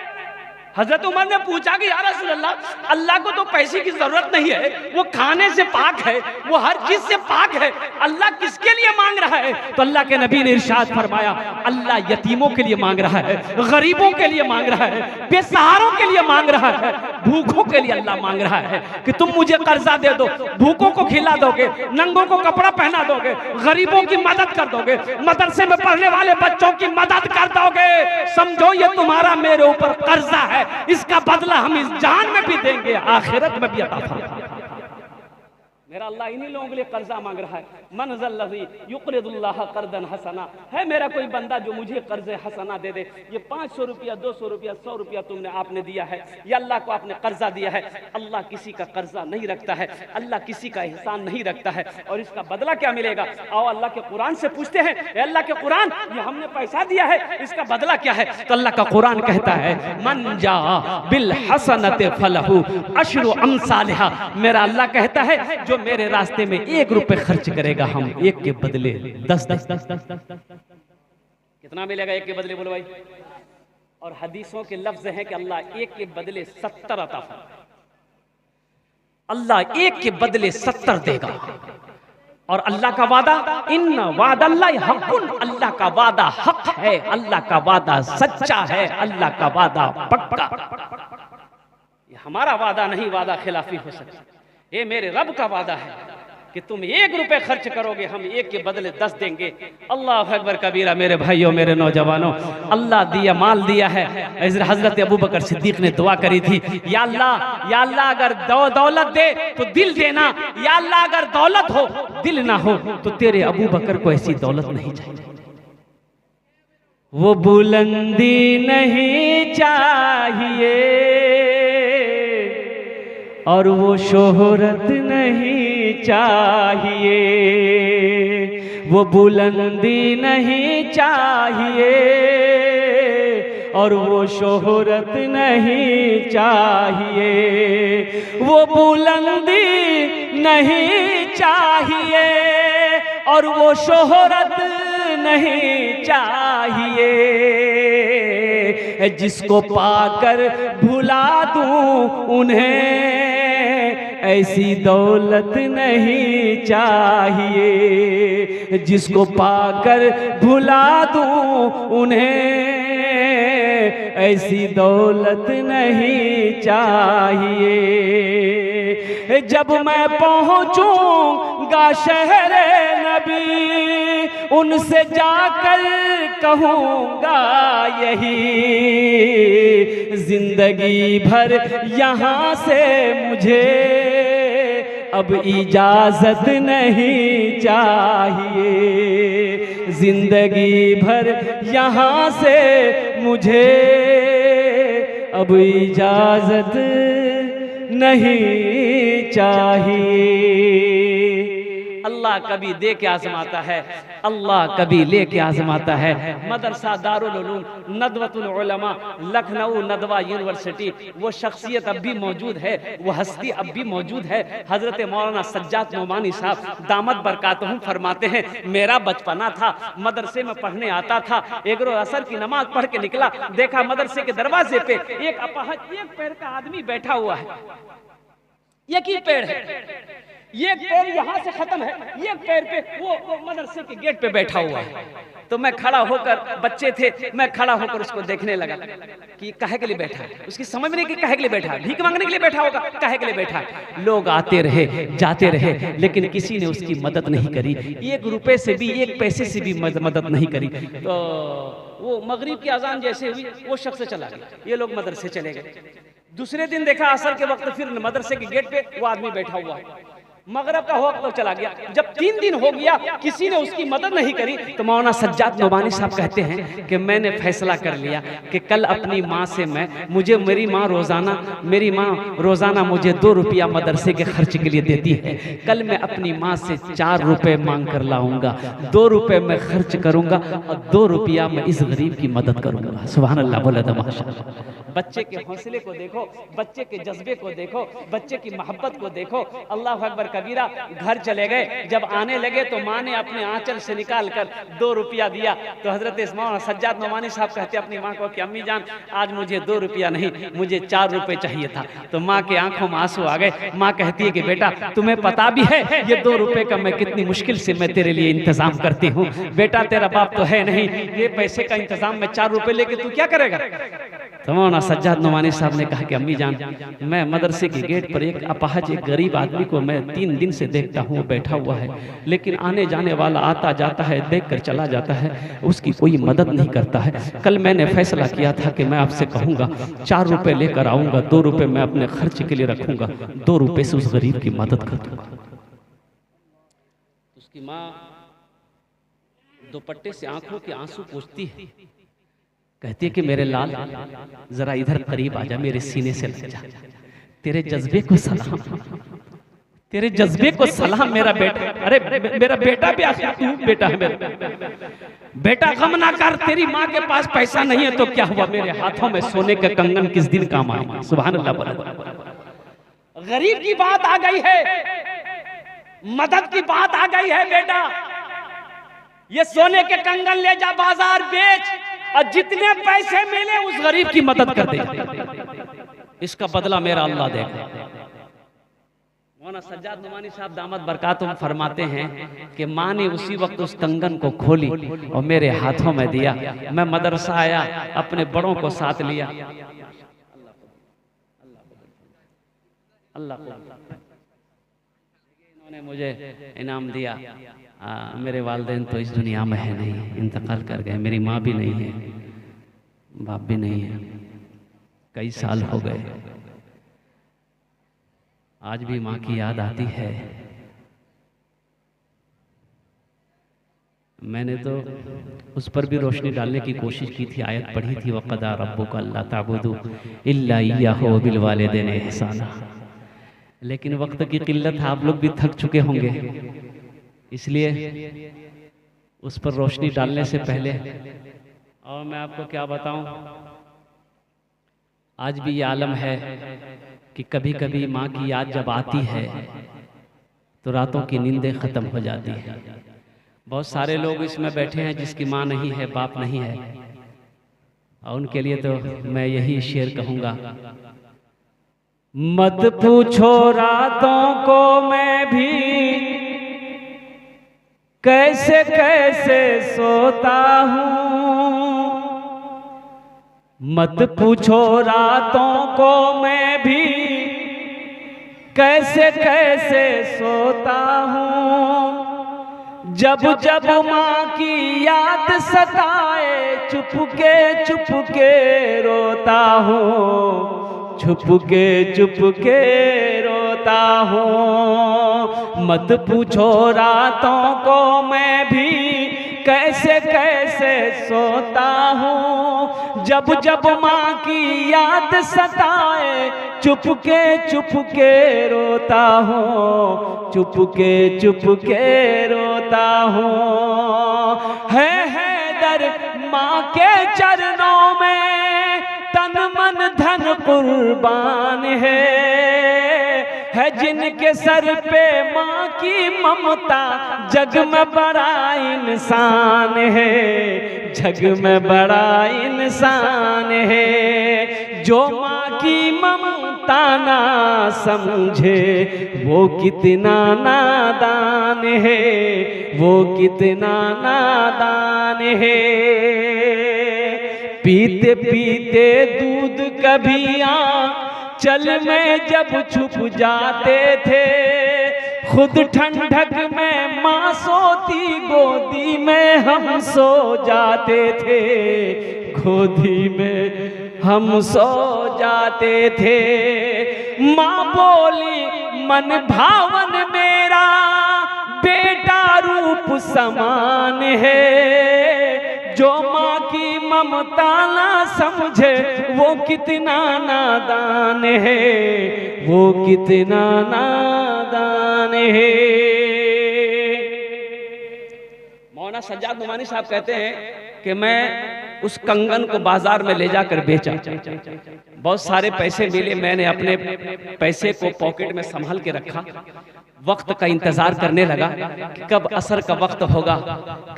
हजरत उमर ने पूछा कि या रसूल अल्लाह, अल्लाह को तो पैसे की जरूरत नहीं है, वो खाने से पाक है, वो हर चीज से पाक है, अल्लाह किसके लिए मांग रहा है? तो अल्लाह के नबी ने इरशाद फरमाया, अल्लाह यतीमों के लिए मांग रहा है, गरीबों के लिए मांग रहा है, बेसहारों के लिए मांग रहा है, भूखों के लिए अल्लाह मांग रहा है कि तुम मुझे कर्जा दे दो, भूखों को खिला दोगे, नंगों को कपड़ा पहना दोगे, गरीबों की मदद कर दोगे, मदरसे में पढ़ने वाले बच्चों की मदद कर दोगे, समझो ये तुम्हारा मेरे ऊपर कर्जा है, इसका बदला हम इस जान में भी देंगे, आखिरत में भी अता फरमाएंगे। मेरा अल्लाह इन्हीं लोगों के लिए कर्जा मांग रहा है। मन ज़ल्लज़ी युक़रिदुल्लाह क़र्दन हसना, है मेरा कोई बंदा जो मुझे कर्ज़े हसना दे दे। ये 500 रुपया, 200 रुपया, 100 रुपया तुमने आपने दिया है, ये अल्लाह को आपने कर्जा दिया है। अल्लाह किसी का कर्जा नहीं रखता है, अल्लाह किसी का एहसान नहीं रखता है। और इसका बदला क्या मिलेगा? आओ अल्लाह के कुरान से पूछते हैं, अल्लाह के कुरान, ये हमने पैसा दिया है, इसका बदला क्या है? तो अल्लाह का कुरान कहता है, मन जा बिल हसनत फलहु अशरु अमसालिहा। मेरा अल्लाह कहता है, जो मेरे रास्ते में 1 रुपए खर्च करेगा, हम 1 के बदले 10। कितना मिलेगा 1 के बदले? बोलो भाई। और हदीसों के लफ्ज हैं कि अल्लाह 1 के बदले 70 अता फरमाएगा। अल्लाह 1 के बदले 70 देगा। और अल्लाह का वादा, इन्ना वादल्लाहि हक़्क़ुन, अल्लाह का वादा हक है, अल्लाह का वादा सच्चा है, अल्लाह का वादा पक्का। ये हमारा वादा नहीं, वादा खिलाफी हो सकता। ये मेरे रब का वादा है कि तुम 1 रुपए खर्च करोगे, हम 1 के बदले 10 देंगे। अल्लाह अकबर कबीरा। मेरे भाइयों, मेरे नौजवानों, अल्लाह दिया, माल दिया है। हजरत अबू बकर सिद्दीक ने दुआ करी थी, या अल्लाह अगर दौलत दे तो दिल देना, या अल्लाह अगर दौलत हो दिल ना हो तो तेरे अबू बकर को ऐसी दौलत नहीं चाहिए। वो बुलंदी नहीं चाहिए और वो शोहरत नहीं चाहिए, वो बुलंदी नहीं चाहिए और वो शोहरत नहीं चाहिए, वो बुलंदी नहीं चाहिए और वो शोहरत नहीं चाहिए। जिसको पाकर भुला दूं उन्हें ऐसी दौलत नहीं चाहिए। जिसको पाकर भुला दूं उन्हें ऐसी दौलत नहीं चाहिए। जब मैं पहुंचूंगा शहरे नबी उनसे जाकर कहूँगा यही, जिंदगी भर यहाँ से मुझे अब इजाजत नहीं चाहिए। जिंदगी भर यहाँ से मुझे अब इजाजत नहीं चाहिए। अल्लाह कभी दे के आजमाता है, अल्लाह कभी ले के आजमाता है। मदरसा दारुल उलूम नदवतुल उलमा लखनऊ नदवा यूनिवर्सिटी, वो शख्सियत अब भी मौजूद है, वो हस्ती अब भी मौजूद है। हजरत मौलाना सज्जाद नोमानी साहब दामद बरकातहुम फरमाते हैं, मेरा बचपना था, मदरसे में पढ़ने आता था, एक रोज असर की नमाज पढ़ के निकला, देखा मदरसे के दरवाजे पे एक अपाहज एक पैर का आदमी बैठा हुआ है। एक ही पैर है, ये पैर यहाँ से खत्म है, ये पैर पे वो मदरसे के गेट पे बैठा हुआ है। तो मैं खड़ा होकर, बच्चे थे, मैं खड़ा होकर उसको देखने लगा कि काहे के लिए बैठा है। उसकी समझ में नहीं कि काहे के लिए बैठा है, भीख मांगने के लिए बैठा होगा, काहे के लिए बैठा है। लोग आते रहे जाते रहे, लेकिन किसी ने उसकी मदद नहीं करी, एक रुपए से भी, एक पैसे से भी मदद नहीं करी। तो वो मगरिब की अजान जैसे हुई वो शख्स चला गया, ये लोग मदरसे चले गए। दूसरे दिन देखा असर के वक्त फिर मदरसे के गेट पे वो आदमी बैठा हुआ है। मगरब का वक्त तो चला गया, जब 3 दिन हो गया किसी ने उसकी मदद नहीं करी, तो मौलाना सज्जाद नोमानी साहब कहते हैं कि मैंने फैसला कर लिया कि कल अपनी माँ से मेरी माँ रोजाना मुझे 2 रुपया मदरसे के खर्च के लिए देती है। कल मैं अपनी माँ से 4 रुपए मांग कर लाऊंगा, 2 रुपए मैं खर्च करूंगा और 2 रुपया मैं इस गरीब की मदद करूंगा। सुभान अल्लाह, बोला था माशाअल्लाह। बच्चे के हौसले को देखो, बच्चे के जज्बे को देखो, बच्चे की मोहब्बत को देखो। अल्लाह अकबर कबीरा। घर चले गए, जब आने लगे तो माँ ने अपने आंचल से निकाल कर 2 रुपया दिया। तो हजरत मौलाना सज्जाद नोमानी साहब कहते अपनी माँ को कि अम्मी जान, आज मुझे 2 रुपया नहीं, मुझे 4 रुपए चाहिए था। तो माँ के आंखों में आंसू आ गए। माँ कहती है कि बेटा तुम्हें पता भी है ये 2 रुपए का मैं कितनी मुश्किल से मैं तेरे लिए इंतजाम करती हूँ। बेटा तेरा बाप तो है नहीं, ये पैसे का इंतजाम मैं 4 रुपए लेके तू क्या करेगा। तो मौलाना सज्जाद नोमानी साहब ने कहा कि अम्मी जान, मैं मदरसे के गेट पर एक अपाहज, एक गरीब आदमी को मैं 3 दिन से देखता हूँ, बैठा हुआ है, लेकिन आने जाने वाला आता जाता है, देख कर चला जाता है, उसकी कोई मदद नहीं करता है। कल मैंने फैसला किया था कि मैं आपसे कहूँगा 4 रुपए लेकर आऊँगा, 2 रुपए मैं अपने खर्च के लिए रखूँगा, 2 रुपए से उस गरीब की मदद कर दूँगा। उसकी माँ दुपट्टे से आंखों के आंसू पोंछती है, कहती है कि मेरे लाल जरा इधर करीब आ जा, मेरे सीने से लग जा, तेरे जज्बे को सलाम, तेरे जज्बे को सलाम मेरा बेटा। अरे मेरा बेटा भी आखिर तू बेटा है मेरा बेटा, गम ना कर, तेरी माँ के पास पैसा नहीं है तो क्या हुआ, मेरे हाथों में सोने के कंगन किस दिन काम आएंगे। सुभान अल्लाह। गरीब की बात आ गई है, मदद की बात आ गई है। बेटा ये सोने के कंगन ले जा, बाजार बेच, और जितने पैसे मिले उस गरीब की मदद कर दे, इसका बदला मेरा अल्लाह देगा। मौलाना सज्जाद नोमानी साहब दामद बरकातुम फरमाते हैं कि माँ ने उसी वक्त उस कंगन को खोली और मेरे हाथों में दिया। मैं मदरसा आया, अपने बड़ों को साथ लिया। अल्लाह इन्होंने मुझे इनाम दिया। मेरे वालिदैन तो इस दुनिया में है नहीं, इंतकाल कर गए। मेरी माँ भी नहीं है, बाप भी नहीं है, कई साल हो गए। आज भी माँ की याद आती है। मैंने तो उस पर भी रोशनी डालने की कोशिश की थी, आयत पढ़ी थी, वक़दा रब्बुका अल्ला ताबुदू इल्ला इय्याहु बिल वालिदैनि इहसाना। लेकिन वक्त की किल्लत, आप लोग भी थक चुके होंगे, इसलिए उस पर रोशनी डालने से पहले, और मैं आपको क्या बताऊं, आज भी ये आलम है कि कभी कभी माँ की याद जब आती है तो रातों की नींदें ख़त्म हो जाती हैं। बहुत सारे लोग इसमें बैठे हैं जिसकी माँ नहीं है, बाप नहीं है, और उनके लिए तो मैं यही शेर कहूँगा, मत पूछो रातों को मैं भी कैसे कैसे सोता हूँ, मत पूछो रातों को मैं भी कैसे कैसे सोता हूँ, जब जब माँ की याद सताए चुपके रोता हूँ, चुपके रोता हूँ। मत पूछो रातों को मैं भी कैसे कैसे सोता हूँ, जब जब माँ की याद सताए चुपके रोता हूँ, चुपके रोता हूँ। है दर माँ के चरणों में तन मन धन कुर्बान है जिनके सर पे माँ की ममता जग में बड़ा इंसान है, जग में बड़ा इंसान है। जो माँ की ममता ना समझे वो कितना नादान है, वो कितना नादान है। पीते पीते दूध कभी चल में जब छुप जाते थे, खुद ठंडक में माँ सोती गोदी में हम सो जाते थे, गोदी में हम सो जाते थे। माँ बोली मन भावन मेरा बेटा रूप समान है, जो माँ की ममता ना समझे वो कितना नादान है, वो कितना नादान है। मौलाना सज्जाद नुमानी साहब कहते हैं कि मैं उस कंगन को बाजार में ले जाकर बेचा, बहुत सारे पैसे मिले, मैंने अपने पैसे को पॉकेट में संभाल के रखा, वक्त का इंतजार करने लगा कि कब असर का वक्त होगा,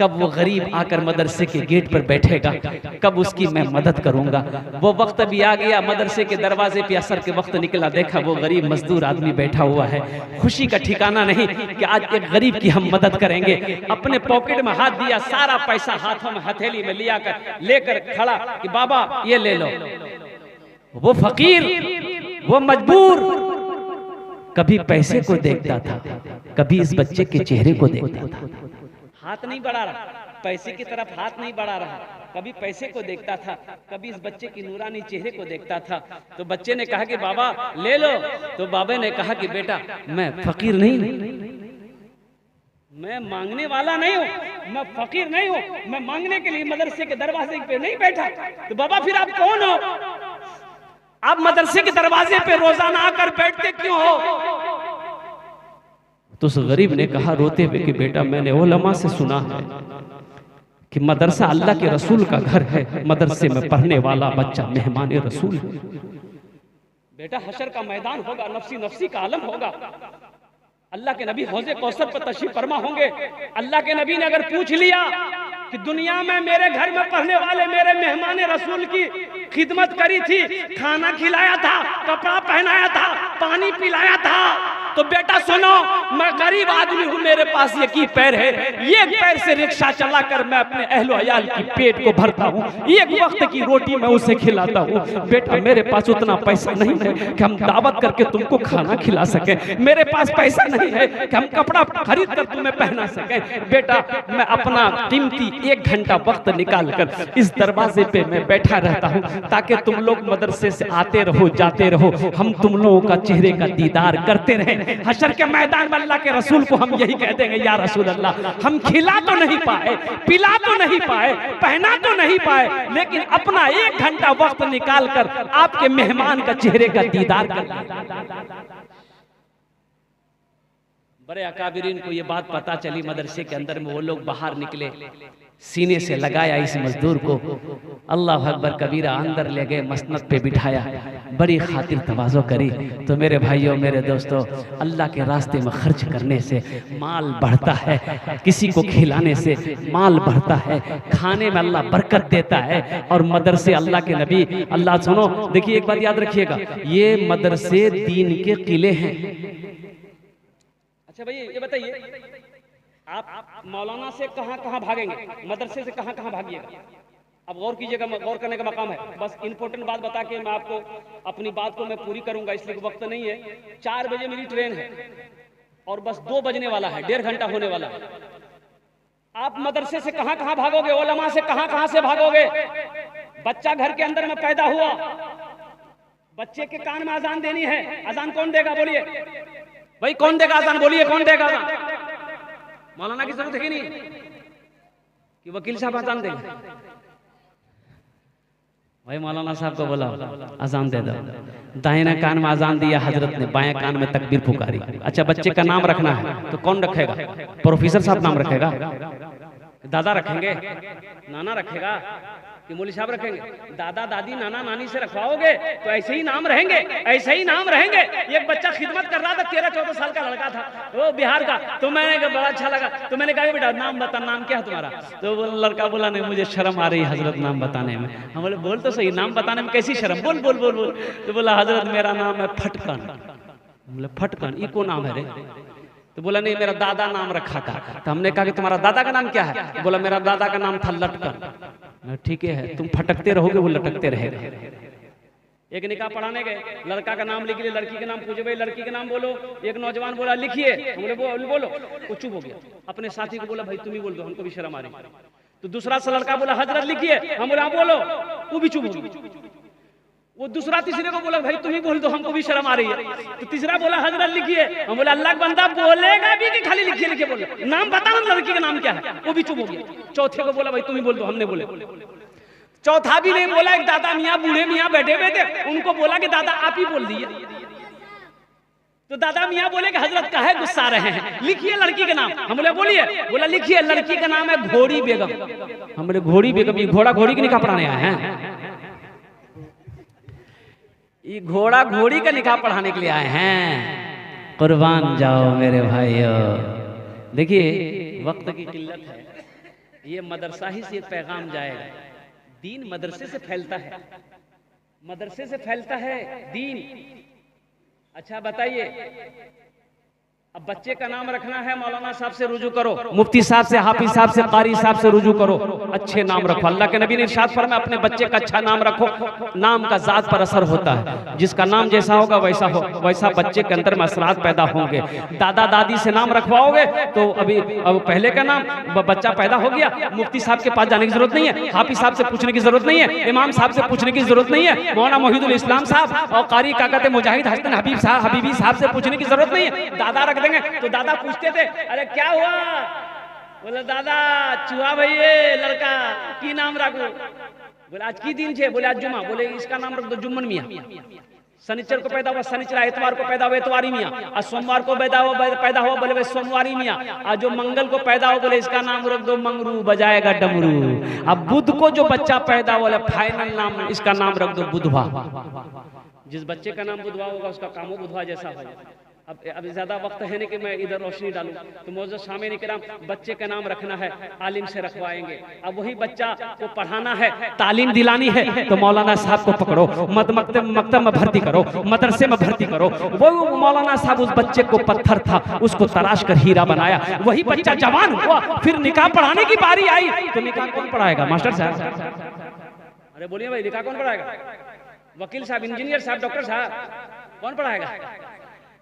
कब वो गरीब आकर मदरसे के गेट पर बैठेगा, कब उसकी मैं मदद करूंगा। वो वक्त भी आ गया, मदरसे के दरवाजे पे असर के वक्त निकला, देखा वो गरीब मजदूर आदमी बैठा हुआ है। खुशी का ठिकाना नहीं कि आज एक गरीब की हम मदद करेंगे। अपने पॉकेट में हाथ दिया, सारा पैसा हाथों में हथेली में लिया कर लेकर खड़ा कि बाबा ये ले लो। वो फकीर, वो मजबूर कभी पैसे को देखता था, कभी इस बच्चे के चेहरे को देखता था। हाथ नहीं बढ़ा रहा, पैसे की तरफ हाथ नहीं बढ़ा रहा, कभी पैसे को देखता था, कभी इस बच्चे की नूरानी चेहरे को देखता था। तो बच्चे ने कहा कि बाबा ले लो, तो बाबा ने कहा कि बेटा मैं फकीर नहीं हूं, मैं मांगने वाला नहीं हूं, मैं फकीर नहीं हूं, मैं मांगने के लिए मदरसे के दरवाजे पे नहीं बैठा। तो बाबा फिर आप कौन हो? आप मदरसे के दरवाजे पे रोजाना आकर बैठते क्यों हो? तो उस गरीब ने कहा रोते हुए कि बेटा मैंने उलमा से सुना है कि मदरसा अल्लाह के रसूल का घर है, मदरसे में पढ़ने वाला बच्चा मेहमान रसूल है। बेटा हशर का मैदान होगा, नफ्सी नफ्सी का आलम होगा, अल्लाह के नबी हौज़े कौसर पर तशरीफ फरमा होंगे। अल्लाह के नबी ने अगर पूछ लिया कि दुनिया में मेरे घर में पढ़ने वाले मेरे मेहमान रसूल की खिदमत करी थी, खाना खिलाया था, कपड़ा पहनाया था, पानी पिलाया था, तो बेटा सुनो मैं गरीब आदमी हूं, मेरे पास एक ही पैर है, एक पैर से रिक्शा चलाकर मैं अपने अहलो अयाल की पेट को भरता हूं, एक वक्त की रोटी मैं उसे खिलाता हूं। बेटा मेरे पास उतना पैसा नहीं है कि हम दावत करके तुमको खाना खिला सके, मेरे पास पैसा नहीं है कि हम कपड़ा खरीद कर तुम्हें पहना सके। बेटा मैं अपना कीमती 1 घंटा वक्त निकाल कर इस दरवाजे पे मैं बैठा रहता हूँ ताकि तुम लोग मदरसे से आते रहो जाते रहो, हम तुम लोगों का चेहरे का दीदार करते रहे। हशर के मैदान में अल्लाह के रसूल को हम यही कह देंगे, या रसूल अल्लाह हम खिला तो नहीं पाए, पिला तो नहीं पाए, पहना तो नहीं पाए, लेकिन अपना 1 घंटा वक्त निकाल कर आपके मेहमान का चेहरे का दीदार कर। बड़े अकाबिरीन को ये बात पता चली मदरसे के अंदर में, वो लोग बाहर निकले, सीने से लगाया इस मजदूर को, अल्लाह अकबर कबीरा, अंदर ले गए, मसनद पे बिठाया, बड़ी खातिर तवाज़ो करी। तो मेरे भाइयों मेरे दोस्तों, अल्लाह के रास्ते में खर्च करने से माल बढ़ता है, किसी को खिलाने से माल बढ़ता है, खाने में अल्लाह बरकत देता है। और मदरसे अल्लाह के नबी, अल्लाह सुनो देखिए एक बात याद रखिएगा, ये मदरसे दीन के किले हैं। अच्छा भैया ये बताइए, आप मौलाना से कहां कहां भागेंगे, मदरसे से कहां कहां भागिएगा? अब गौर कीजिएगा, गौर करने का मकाम है। बस इंपॉर्टेंट बात बता के मैं आपको अपनी बात को मैं पूरी करूंगा, इसलिए वक्त नहीं है। 4 बजे मेरी ट्रेन है और बस 2 बजने वाला है, 1.5 घंटा होने वाला है। आप मदरसे से कहां कहां भागोगे, उलमा से कहां कहां से भागोगे। बच्चा घर के अंदर में पैदा हुआ, बच्चे के कान में अजान देनी है। अजान कौन देगा बोलिए भाई, कौन देगा अजान बोलिए, कौन देगा अजान? मौलाना की जरूरत है कि नहीं कि वकील साहब अजान देंगे? भाई मौलाना साहब को बोला अजान दे दो। दाहिना कान में अजान दिया हजरत ने, बाएं कान में तकबीर पुकारी। अच्छा बच्चे का नाम रखना है तो कौन रखेगा? प्रोफेसर साहब नाम रखेगा, दादा रखेंगे, नाना रखेगा कि मौली साहब रखेंगे? दादा दादी नाना नानी से रखवाओगे तो ऐसे ही नाम रहेंगे, ऐसे ही नाम रहेंगे। एक बच्चा खिदमत कर रहा था, 13-14 साल का लड़का था, वो बिहार का। तो मैंने बड़ा अच्छा लगा, तो मैंने कहा बेटा नाम बता, नाम क्या है तुम्हारा? तो वो लड़का बोला नहीं मुझे शर्म आ रही हजरत नाम बताने में। हम बोले बोल तो सही, नाम बताने में कैसी शर्म, बोल बोल बोल बोल। तो बोला हजरत मेरा नाम है फटकन। बोले फटकन ये को नाम है रे? तो बोला नहीं मेरा दादा नाम रखा था। तो हमने कहा कि तुम्हारा दादा का नाम क्या है? बोला मेरा दादा का नाम था लटकन। ठीक है, तुम फटकते रहोगे वो लटकते रहेगा। एक निकाह पढ़ाने गए, लड़का का नाम लिख लिया, लड़की का नाम पूछे भाई लड़की का नाम बोलो। एक नौजवान बोला लिखिए, बोले बोलो, वो चुप हो गया। अपने साथी को बोला भाई तुम ही बोल दो, हमको भी शर्म आ रही। तो दूसरा सा लड़का बोला हजरत लिखिए, हम बोला बोलो, वो भी चुप हो गया। वो दूसरा तीसरे को बोला भाई तुम ही बोल दो, हमको भी शर्म आ रही है। तो तीसरा बोला हजरत लिखिए, हम बोला अल्लाह का बंदा बोलेगा भी कि खाली लिखिए लिखिए बोलो, नाम बताओ लड़की का नाम क्या है? वो भी चुप हो गया। चौथे को बोला भाई तुम ही बोल दो, हमने बोले। चौथा भी नहीं बोला। एक दादा मियाँ बूढ़े मियाँ बैठे हुए थे, उनको बोला कि दादा आप ही बोल दिए। तो दादा मियाँ बोले कि हजरत काहे गुस्सा रहे हैं, लिखिए लड़की का नाम। हम बोले बोलिए। बोला लिखिए लड़की का नाम है घोड़ी बेगम। हम बोले घोड़ी बेगम, ये घोड़ा घोड़ी की निकाह पढ़ाने आए हैं? ये घोड़ा घोड़ी का निकाह पढ़ाने के लिए आए हैं? कुर्बान जाओ मेरे भाइयों। देखिए वक्त की किल्लत है, ये मदरसा ही से पैगाम जाएगा। दीन मदरसे से फैलता है, मदरसे से फैलता है दीन। अच्छा बताइए, अब बच्चे का नाम रखना है, मौलाना साहब से रुजू करो, मुफ्ती साहब से, हाफिज साहब से, कारी साहब से रुजू करो, अच्छे नाम रखो। अल्लाह के नबी ने इरशाद फरमाया अपने बच्चे का अच्छा नाम रखो। नाम का जात पर असर होता है, जिसका नाम जैसा होगा वैसा बच्चे के अंदर में असरात पैदा होंगे। दादा दादी से नाम रखवाओगे तो अब पहले का नाम बच्चा पैदा हो गया, मुफ्ती साहब के पास जाने की जरूरत नहीं है, हाफिज साहब से पूछने की जरूरत नहीं है, इमाम साहब से पूछने की जरूरत नहीं है, मौलाना मोहिदुल इस्लाम साहब और कारी काकत मुजाहिद हसन हबीबी साहब से पूछने की जरूरत नहीं है। दादा रख देंगे तो दादा पूछते थे अरे क्या हुआ? बोले दादा चुहा भाई लड़का की नाम रखो। बोले आज की दिन छे? बोले आज जुमा। बोले इसका नाम रख दो जुम्मन मियाँ। शनिचर को पैदा हुआ शनिचर, इतवार को पैदा हुआ इतवारी मियाँ, और सोमवार को पैदा हुआ बोले सोमवारी मियाँ, और जो मंगल को पैदा हो बोले इसका नाम रख दो मंगरू, बजाएगा डमरू। अब बुध को जो बच्चा पैदा बोले फाइनल नाम इसका नाम रख दो बुधवा। जिस बच्चे का नाम बुधवा होगा उसका काम बुधवा जैसा होगा। अब ज्यादा वक्त है नहीं कि मैं इधर रोशनी डालूं। तो मौजूद सामने किराम बच्चे का नाम रखना है, आलिम से रखवाएंगे। अब वही बच्चा को पढ़ाना है, तालीम दिलानी है, तो मौलाना साहब को पकड़ो, मकतब में भर्ती करो, मदरसे में भर्ती करो। वो मौलाना साहब उस बच्चे को पत्थर था, उसको तराश कर हीरा बनाया। वही बच्चा जवान हुआ, फिर निकाह पढ़ाने की बारी आई, तो निकाह कौन पढ़ाएगा? मास्टर साहब। अरे बोलिए भाई निकाह कौन पढ़ाएगा? वकील साहब, इंजीनियर साहब, डॉक्टर साहब, कौन पढ़ाएगा?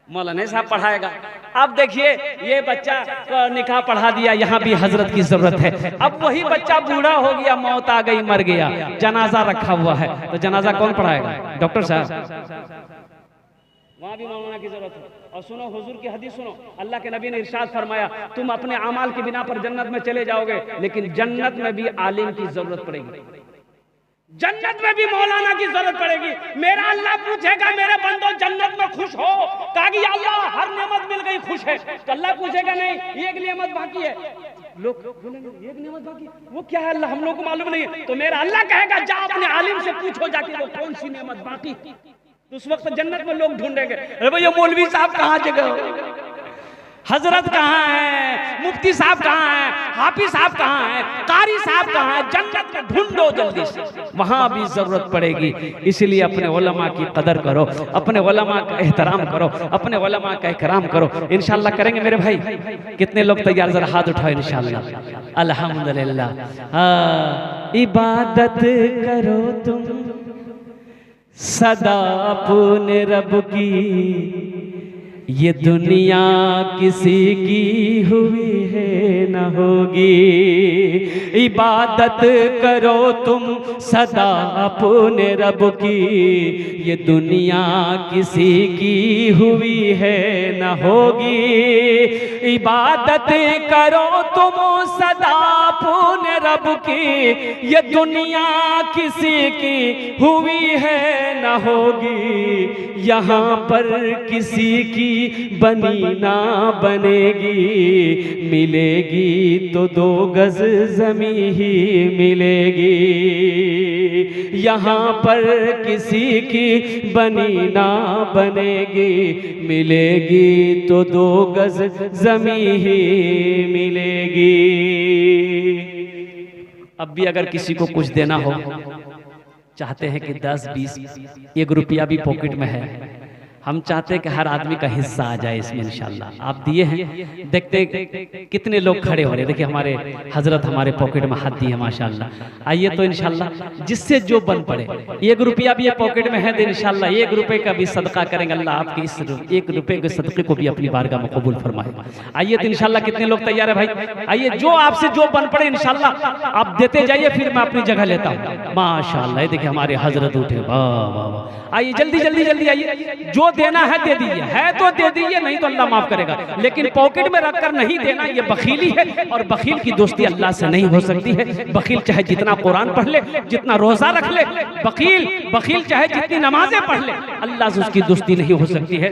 मौलाना साहब पढ़ाएगा। अब देखिए ये बच्चा को निकाह पढ़ा दिया, यहाँ भी हजरत की जरूरत है। अब वही बच्चा बूढ़ा हो गया, मौत आ गई, मर गया, जनाजा रखा हुआ है, तो जनाजा कौन पढ़ाएगा? डॉक्टर साहब। वहाँ भी मौलाना की जरूरत है। और सुनो हुजूर की हदीस सुनो, अल्लाह के नबी ने इरशाद फरमाया तुम अपने अमाल की बिना पर जन्नत में चले जाओगे, लेकिन जन्नत में भी आलिम की जरूरत पड़ेगी, जन्नत में भी मौलाना की जरूरत पड़ेगी। मेरा अल्लाह पूछेगा मेरे बंदो जन्नत में खुश हो? कहा कि अल्लाह हर नेमत मिल गई, खुश है। तो अल्लाह पूछेगा नहीं एक नेमत बाकी है। लोग बोलेंगे एक नेमत बाकी, वो क्या है अल्लाह हम लोग को मालूम नहीं है। तो मेरा अल्लाह कहेगा जा अपने आलिम से पूछो जाके वो कौन सी नेमत बाकी। तो उस वक्त जन्नत में लोग ढूंढेंगे अरे भैया मौलवी साहब कहाँ जगह, हजरत कहाँ है, मुफ्ती साहब कहाँ है, हाफिज साहब कहाँ है, कारी साहब कहाँ है। जन्नत में ढूंढो जल्दी से, वहां भी जरूरत पड़ेगी। इसलिए अपने उलमा की कदर करो, अपने उलमा का एहतराम करो, अपने उलमा का इकराम करो। इंशाल्लाह करेंगे मेरे भाई। कितने लोग तैयार? जरा हाथ उठाओ इंशाल्लाह। अल्हम्दुलिल्लाह। इबादत करो तुम सदा अपने रब की, ये दुनिया किसी की हुई है न होगी। इबादत करो तुम सदा अपने रब की, ये दुनिया किसी की हुई है न होगी। इबादत करो तुम सदा अपने रब की, ये दुनिया किसी की हुई है न होगी। यहाँ पर किसी की बनी ना बनेगी, मिलेगी तो 2 गज ज़मीं ही मिलेगी। यहाँ पर किसी की बनी ना बनेगी, मिलेगी तो 2 गज ज़मीं ही मिलेगी। अब भी अगर किसी को कुछ देना हो, चाहते हैं कि 10, 20, 1 रुपया भी पॉकेट में है, हम चाहते हैं कि हर आदमी का हिस्सा आ जाए इसमें इंशाल्लाह। आप दिए हैं, देखते कितने लोग खड़े हो रहे हैं। देखिए हमारे हजरत हमारे पॉकेट में हाथ दिए माशाल्लाह। आइए तो इंशाल्लाह जिससे जो बन पड़े, 1 रुपया भी ये पॉकेट में है तो इंशाल्लाह 1 रुपये का भी सदका करेंगे। अल्लाह आपके इस 1 रुपये के सदक़े को भी अपनी बारगाह में कबूल फरमाए। आइए तो इंशाल्लाह कितने लोग तैयार है भाई? आइए जो आपसे जो बन पड़े इंशाल्लाह आप देते जाइए, फिर मैं अपनी जगह लेता हूँ। माशाल्लाह देखिए हमारे हजरत उठे, वाह वाह वाह। आइए जल्दी जल्दी जल्दी आइए, जो देना है दे दीजिए, है तो दे दीजिए, नहीं तो अल्लाह माफ करेगा। लेकिन पॉकेट में रखकर नहीं देना, ये बखीली है। और बखील की दोस्ती अल्लाह से नहीं हो सकती है। बखील चाहे जितना कुरान पढ़ ले, जितना रोजा रख ले, बखील चाहे जितनी नमाजें पढ़ ले, अल्लाह से उसकी दोस्ती नहीं हो सकती है।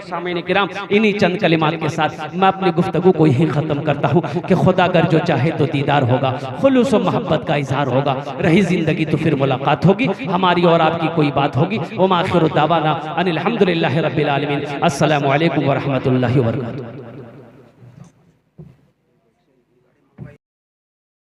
सामईन किराम, इन्हीं चंद कलिमात के साथ मैं अपनी गुफ्तगू को यहीं खत्म करता हूँ कि खुदा अगर जो चाहे तो दीदार होगा, खुलूस और मोहब्बत का इजहार होगा, रही जिंदगी तो फिर मुलाकात होगी, हमारी और आपकी कोई बात होगी। व आखिरु दावाना अनिल हम्दुलिल्लाहि रब्बिल आलमीन। अस्सलामु अलैकुम व रहमतुल्लाहि व बरकातुहू।